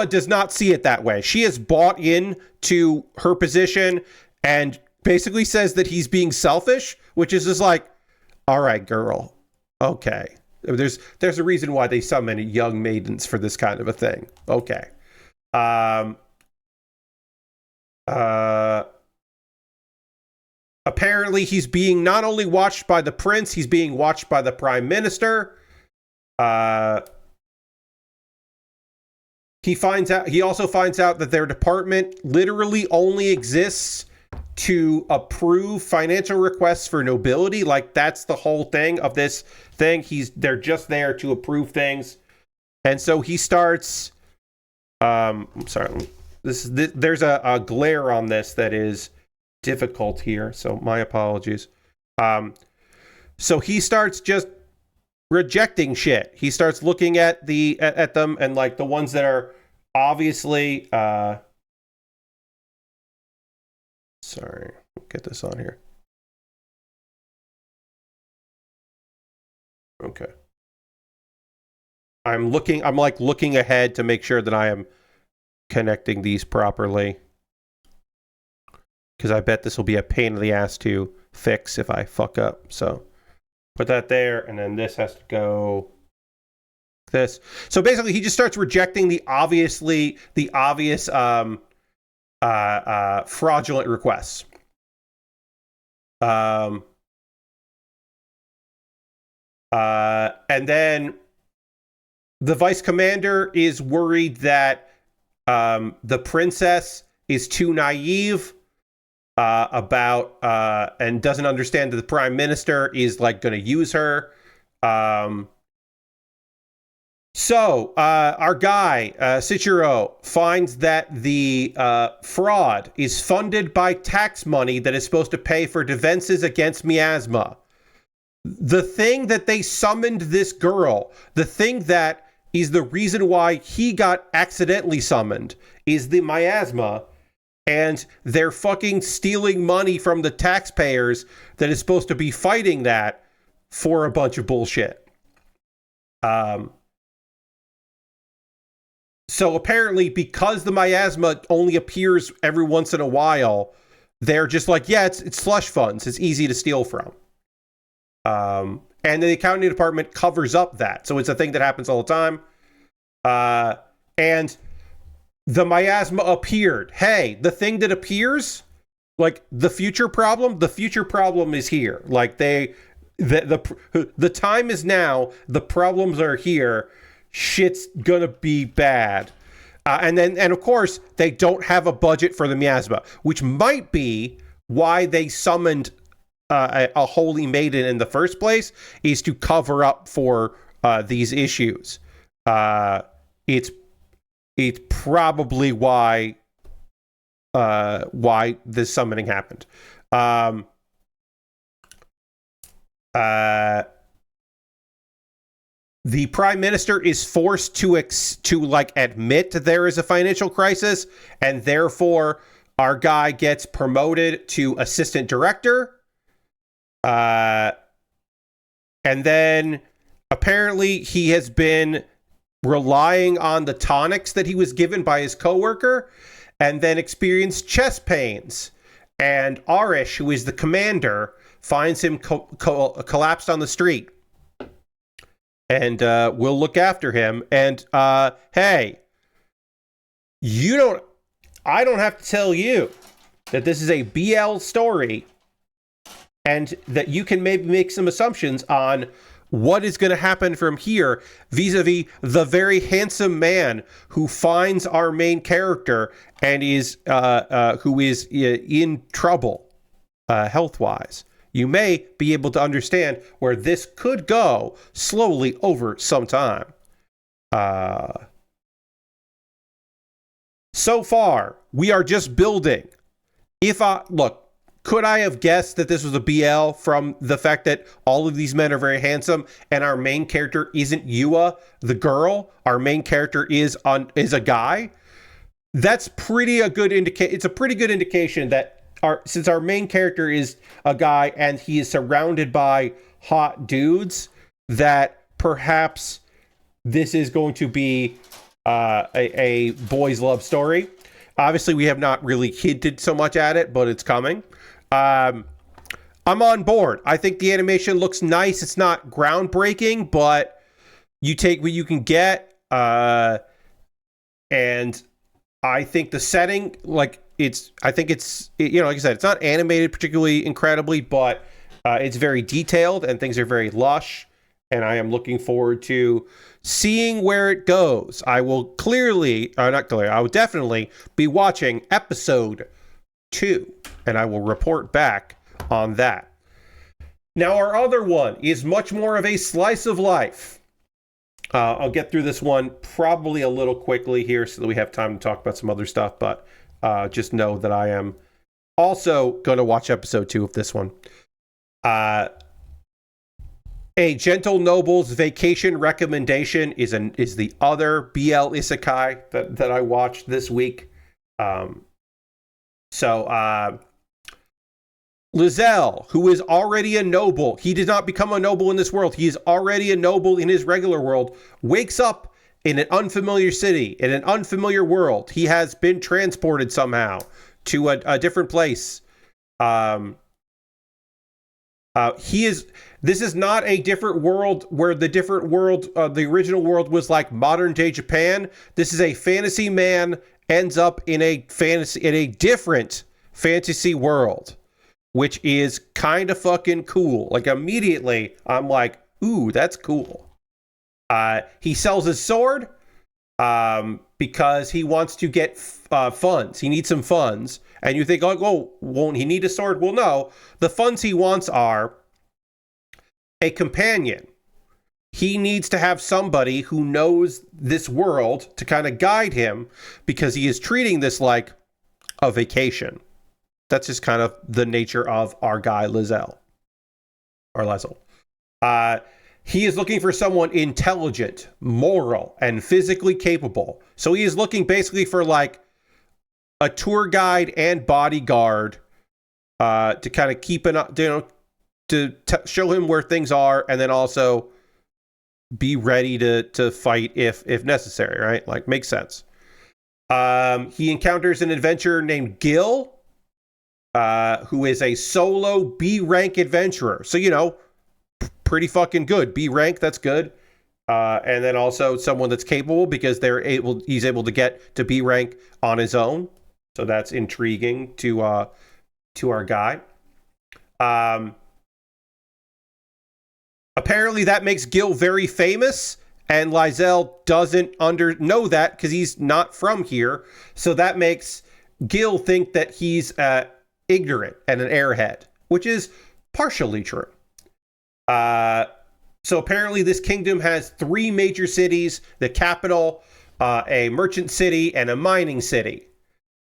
does not see it that way. She has bought in to her position and basically says that he's being selfish, which is just all right, girl. Okay. There's a reason why they summon young maidens for this kind of a thing. Okay. Apparently, he's being not only watched by the prince, he's being watched by the prime minister. He also finds out that their department literally only exists to approve financial requests for nobility. Like, that's the whole thing of this thing. They're just there to approve things. And so he starts, I'm sorry, there's a glare on this that is difficult here, so my apologies. So he starts just rejecting shit. He starts looking at them, and like the ones that are obviously sorry, get this on here. Okay. I'm looking ahead to make sure that I am connecting these properly, because I bet this will be a pain in the ass to fix if I fuck up. So put that there, and then this has to go this. So basically, he just starts rejecting the obvious fraudulent requests. And then the vice commander is worried that the princess is too naive about and doesn't understand that the prime minister is like going to use her. So our guy Sichiro finds that the fraud is funded by tax money that is supposed to pay for defenses against miasma. The thing that they summoned this girl, the thing that is the reason why he got accidentally summoned, is the miasma, and they're fucking stealing money from the taxpayers that is supposed to be fighting that for a bunch of bullshit. So apparently, because the miasma only appears every once in a while, they're just like, yeah, it's slush funds. It's easy to steal from. And the accounting department covers up that. So it's a thing that happens all the time. And the miasma appeared. Hey, the thing that appears, like the future problem is here. Like the time is now. The problems are here. Shit's gonna be bad. And of course, they don't have a budget for the miasma, which might be why they summoned a holy maiden in the first place, is to cover up for these issues. It's probably why this summoning happened. The prime minister is forced to admit there is a financial crisis, and therefore our guy gets promoted to assistant director. And then apparently he has been relying on the tonics that he was given by his coworker, and then experienced chest pains. And Arish, who is the commander, finds him collapsed on the street, and will look after him. And hey, I don't have to tell you that this is a BL story, and that you can maybe make some assumptions on what is going to happen from here vis-a-vis the very handsome man who finds our main character and is who is in trouble health-wise. You may be able to understand where this could go slowly over some time. So far, we are just building. Could I have guessed that this was a BL from the fact that all of these men are very handsome and our main character isn't Yua, the girl? Our main character is a guy? That's a pretty good indication that since our main character is a guy and he is surrounded by hot dudes, that perhaps this is going to be a boys' love story. Obviously, we have not really hinted so much at it, but it's coming. I'm on board. I think the animation looks nice. It's not groundbreaking, but you take what you can get. And I think the setting, I think it's, like I said, it's not animated particularly incredibly, but it's very detailed and things are very lush. And I am looking forward to seeing where it goes. I will I will definitely be watching episode 2, and I will report back on that. Now, our other one is much more of a slice of life. I'll get through this one probably a little quickly here so that we have time to talk about some other stuff, but just know that I am also going to watch episode 2 of this one. A Gentle Noble's Vacation Recommendation is the other BL Isekai that I watched this week. Lizelle, who is already a noble, he did not become a noble in this world. He is already a noble in his regular world, wakes up in an unfamiliar city, in an unfamiliar world. He has been transported somehow to a different place. This is not a different world where the original world was like modern day Japan. This is a fantasy man ends up in a different fantasy world, which is kind of fucking cool. Like immediately I'm like, ooh, that's cool. He sells his sword because he wants to get funds. He needs some funds. And you think, oh, won't he need a sword? Well, no. The funds he wants are a companion. He needs to have somebody who knows this world to kind of guide him because he is treating this like a vacation. That's just kind of the nature of our guy, Lizelle. Or Lezel. He is looking for someone intelligent, moral, and physically capable. So he is looking basically for like a tour guide and bodyguard to kind of keep show him where things are, and then also be ready to fight if necessary, right? Like, makes sense. He encounters an adventurer named Gil, who is a solo B rank adventurer. So, pretty fucking good. B rank, that's good. And then also someone that's capable because he's able to get to B rank on his own. So that's intriguing to our guy. Apparently that makes Gil very famous, and Lizelle doesn't know that because he's not from here. So that makes Gil think that he's ignorant and an airhead, which is partially true. So apparently this kingdom has 3 major cities: the capital, a merchant city, and a mining city.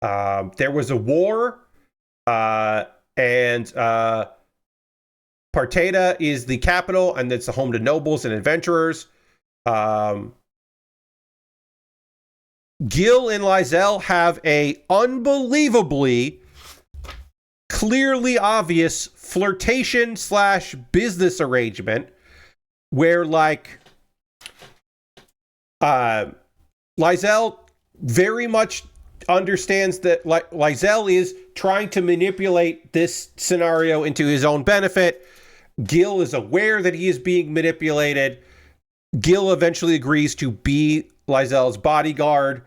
There was a war, and Parteda is the capital, and it's the home to nobles and adventurers. Gil and Lizelle have a unbelievably clearly obvious flirtation / business arrangement where, like, Lizelle very much understands that Lizelle is trying to manipulate this scenario into his own benefit. Gil is aware that he is being manipulated. Gil eventually agrees to be Lizelle's bodyguard.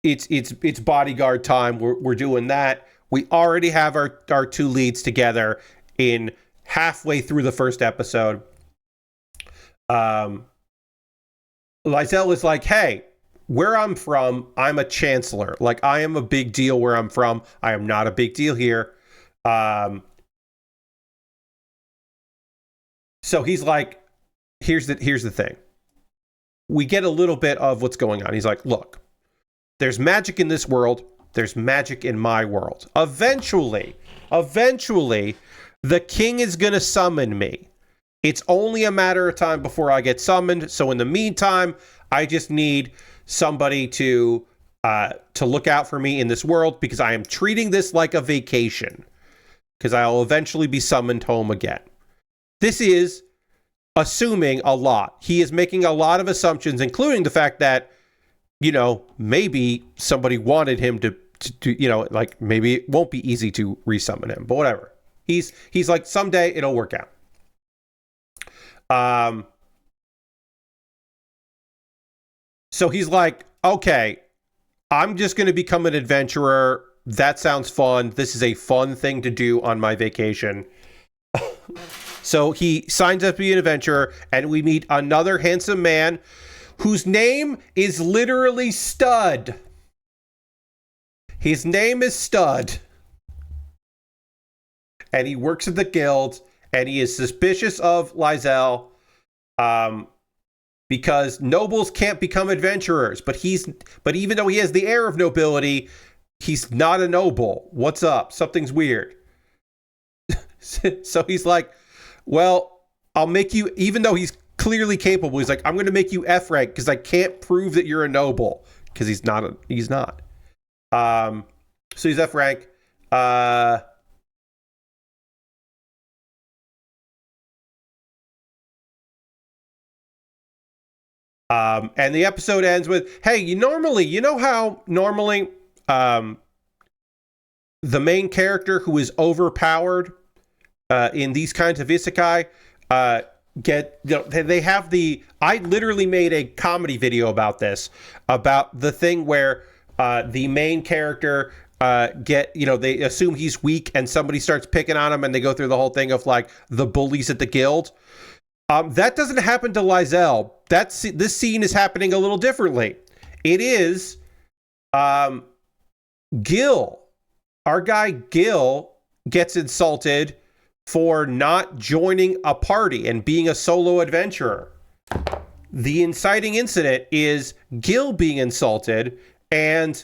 It's bodyguard time. We're doing that. We already have our 2 leads together in halfway through the first episode. Lizelle is like, hey, where I'm from, I'm a chancellor. Like, I am a big deal where I'm from. I am not a big deal here. So he's like, here's the thing. We get a little bit of what's going on. He's like, look, there's magic in this world. There's magic in my world. Eventually, the king is going to summon me. It's only a matter of time before I get summoned. So in the meantime, I just need somebody to look out for me in this world because I am treating this like a vacation because I'll eventually be summoned home again. This is assuming a lot. He is making a lot of assumptions, including the fact that, maybe somebody wanted him to like, maybe it won't be easy to resummon him, but whatever. He's like, someday it'll work out. So he's like, okay, I'm just going to become an adventurer that sounds fun. This is a fun thing to do on my vacation. So he signs up to be an adventurer, and we meet another handsome man whose name is literally Stud. His name is Stud. And he works at the guild, and he is suspicious of Lysel, because nobles can't become adventurers. But even though he has the air of nobility, he's not a noble. What's up? Something's weird. So he's like, well, I'll make you, even though he's clearly capable, he's like, I'm going to make you F rank because I can't prove that you're a noble, because he's not. So he's F rank. And the episode ends with, hey, you know how normally the main character who is overpowered in these kinds of isekai they have I literally made a comedy video about this, about the thing where the main character they assume he's weak and somebody starts picking on him, and they go through the whole thing of like the bullies at the guild. That doesn't happen to Lysel. This scene is happening a little differently. It is Gil. Our guy Gil gets insulted for not joining a party and being a solo adventurer. The inciting incident is Gil being insulted and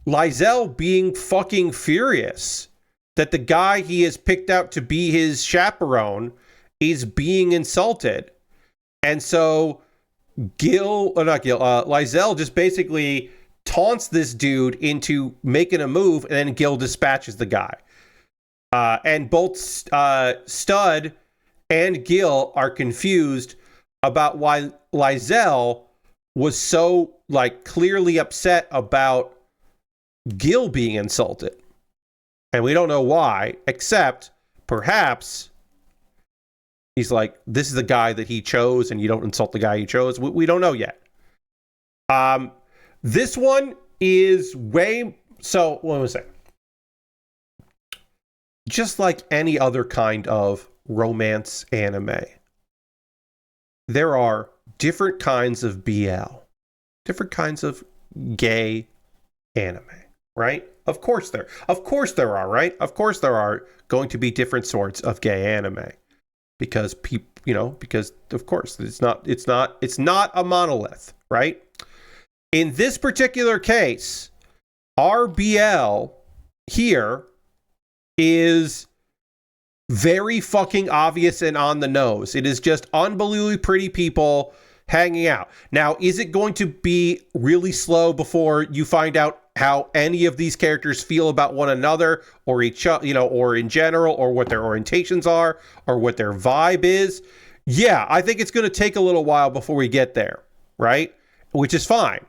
Lysel being fucking furious that the guy he has picked out to be his chaperone is being insulted. And so Lysel just basically taunts this dude into making a move, and then Gil dispatches the guy. And both Stud and Gil are confused about why Lysel was so clearly upset about Gil being insulted. And we don't know why, except perhaps he's like, this is the guy that he chose, and you don't insult the guy he chose. We don't know yet. This one is so what was I saying? Just like any other kind of romance anime, there are different kinds of BL, different kinds of gay anime, right? Of course there are, right? Of course there are going to be different sorts of gay anime. Because because of course it's not a monolith, right? In this particular case, RBL here is very fucking obvious and on the nose. It is just unbelievably pretty people hanging out. Now, is it going to be really slow before you find out how any of these characters feel about one another, or each other, or in general, or what their orientations are, or what their vibe is? Yeah, I think it's going to take a little while before we get there, right? Which is fine.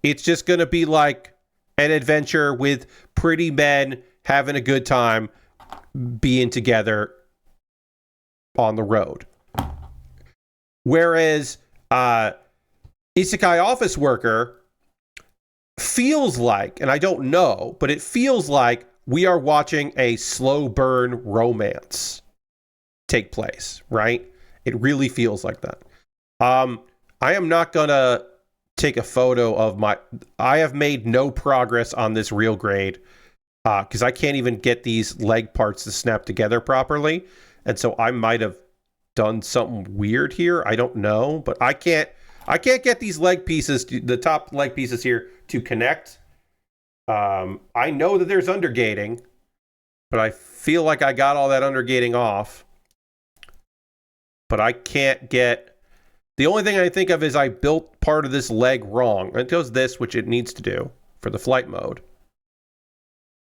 It's just going to be like an adventure with pretty men having a good time being together on the road. Whereas Isekai Office Worker feels like, and I don't know, but it feels like we are watching a slow burn romance take place, right? It really feels like that. I am not gonna take a photo of I have made no progress on this real grade because I can't even get these leg parts to snap together properly. And so I might have done something weird here. I don't know, but I can't get these leg pieces, the top leg pieces here, to connect. I know that there's undergating, but I feel like I got all that undergating off. But I can't get... The only thing I think of is I built part of this leg wrong. It does this, which it needs to do for the flight mode.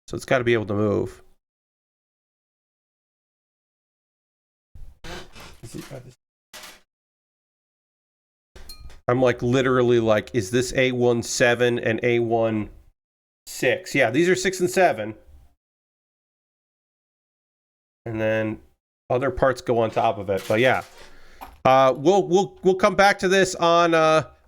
So it's got to be able to move. I'm literally is this A17 and A16? Yeah, these are 6 and 7. And then other parts go on top of it. But yeah, we'll come back to this on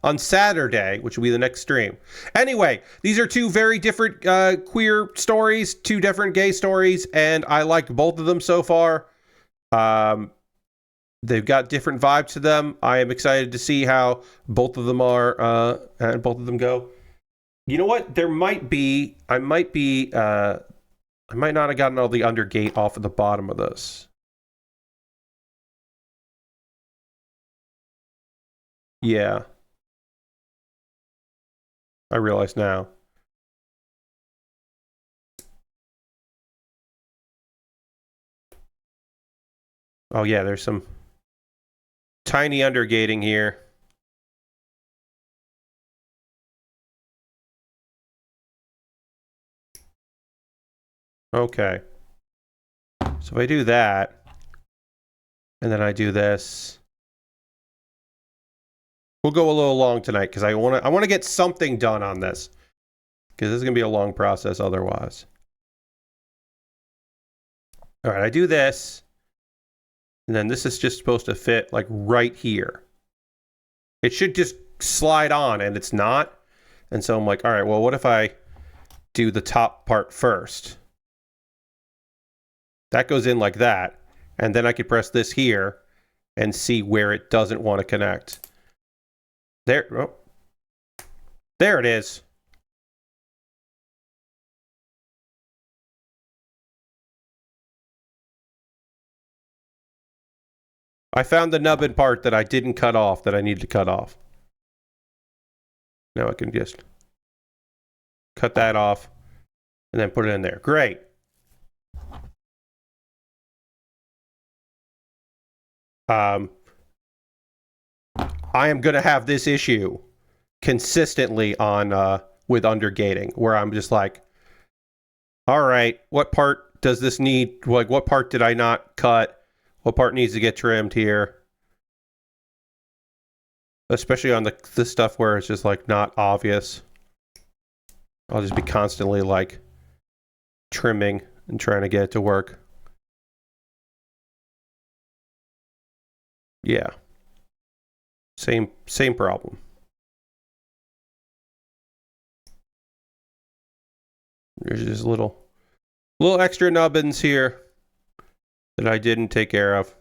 on Saturday, which will be the next stream. Anyway, these are two very different queer stories, two different gay stories, and I like both of them so far. They've got different vibes to them. I am excited to see how both of them are, and both of them go. You know what? I might not have gotten all the undergate off at the bottom of this. Yeah. I realize now. Oh yeah, there's some tiny undergating here. Okay. So if I do that, and then I do this, we'll go a little long tonight because I want to get something done on this, because this is gonna be a long process otherwise. All right, I do this, and then this is just supposed to fit like right here. It should just slide on, and it's not. And so I'm like, all right, well, what if I do the top part first? That goes in like that, and then I could press this here and see where it doesn't want to connect. There, oh, there it is. I found the nubbin part that I didn't cut off that I needed to cut off. Now I can just cut that off and then put it in there. Great. I am going to have this issue consistently on with undergating, where I'm just like, all right, what part does this need? Like, what part did I not cut? What part needs to get trimmed here? Especially on the stuff where it's just like not obvious. I'll just be constantly like trimming and trying to get it to work. Yeah. Same problem. There's just little extra nubbins here that I didn't take care of.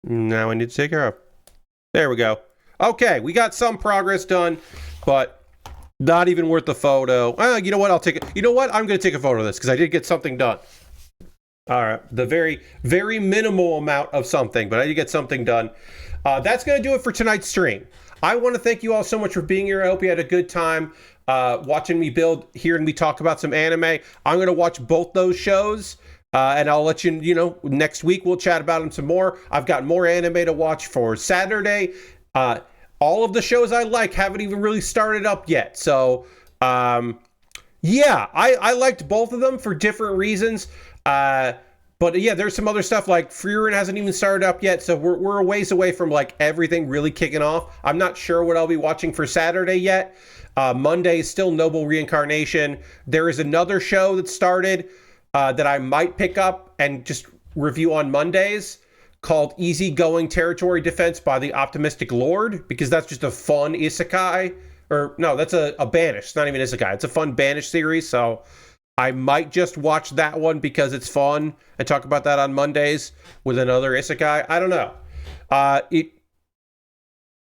Now I need to take care of. There we go. Okay, we got some progress done, but not even worth the photo. You know what? I'll take it. You know what? I'm going to take a photo of this because I did get something done. All right, the very, very minimal amount of something, but I did get something done. That's going to do it for tonight's stream. I want to thank you all so much for being here. I hope you had a good time watching me build, hearing me talk about some anime. I'm going to watch both those shows, and I'll let you know, next week we'll chat about them some more. I've got more anime to watch for Saturday. All of the shows I like haven't even really started up yet. So, yeah, I liked both of them for different reasons. But yeah, there's some other stuff like Freerin hasn't even started up yet, so we're a ways away from like everything really kicking off. I'm not sure what I'll be watching for Saturday yet. Monday is still Noble Reincarnation. There is another show that started that I might pick up and just review on Mondays called Easygoing Territory Defense by the Optimistic Lord, because that's just a fun isekai. Or no, that's a banish. It's not even isekai. It's a fun banish series, so I might just watch that one because it's fun and talk about that on Mondays with another isekai. I don't know.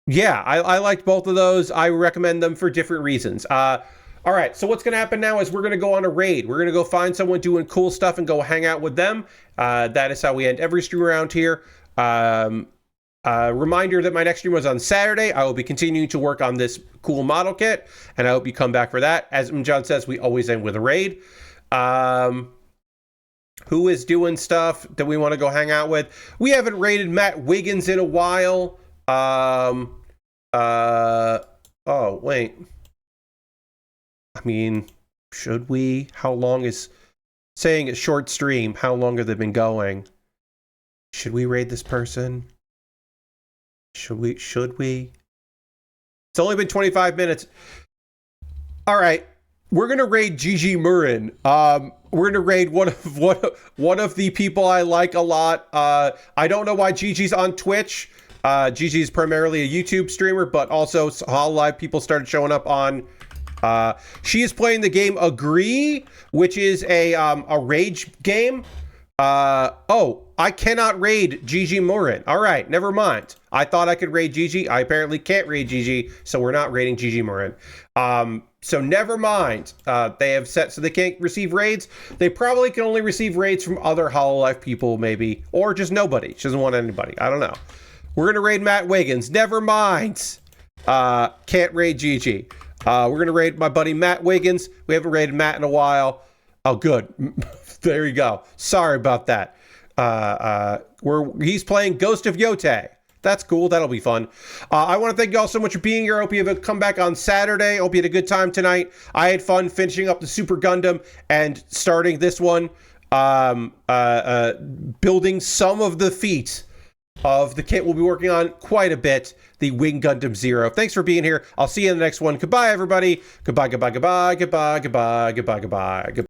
Yeah, I liked both of those. I recommend them for different reasons. All right, so what's going to happen now is we're going to go on a raid. We're going to go find someone doing cool stuff and go hang out with them. That is how we end every stream around here. Reminder that my next stream was on Saturday. I will be continuing to work on this cool model kit, and I hope you come back for that. As John says, we always end with a raid. Who is doing stuff that we want to go hang out with? We haven't raided Matt Wiggins in a while. Oh, wait. I mean, should we? How long is... Saying a short stream, how long have they been going? Should we raid this person? Should we? It's only been 25 minutes. All right. We're gonna raid Gigi Murin. We're gonna raid one of the people I like a lot. I don't know why Gigi's on Twitch. Gigi is primarily a YouTube streamer, but also Hololive people started showing up on. She is playing the game Agree, which is a rage game. Oh, I cannot raid Gigi Morin. All right, never mind. I thought I could raid Gigi. I apparently can't raid Gigi, so we're not raiding Gigi Morin. So never mind. They have set so they can't receive raids. They probably can only receive raids from other Hololive people, maybe, or just nobody. She doesn't want anybody. I don't know. We're gonna raid Matt Wiggins. Never mind. Can't raid Gigi. We're gonna raid my buddy Matt Wiggins. We haven't raided Matt in a while. Oh, good. There you go. Sorry about that. He's playing Ghost of Yote. That's cool. That'll be fun. I want to thank you all so much for being here. I hope you have a comeback on Saturday. I hope you had a good time tonight. I had fun finishing up the Super Gundam and starting this one. Building some of the feet of the kit we'll be working on quite a bit. The Wing Gundam Zero. Thanks for being here. I'll see you in the next one. Goodbye, everybody. Goodbye, goodbye, goodbye, goodbye, goodbye, goodbye, goodbye.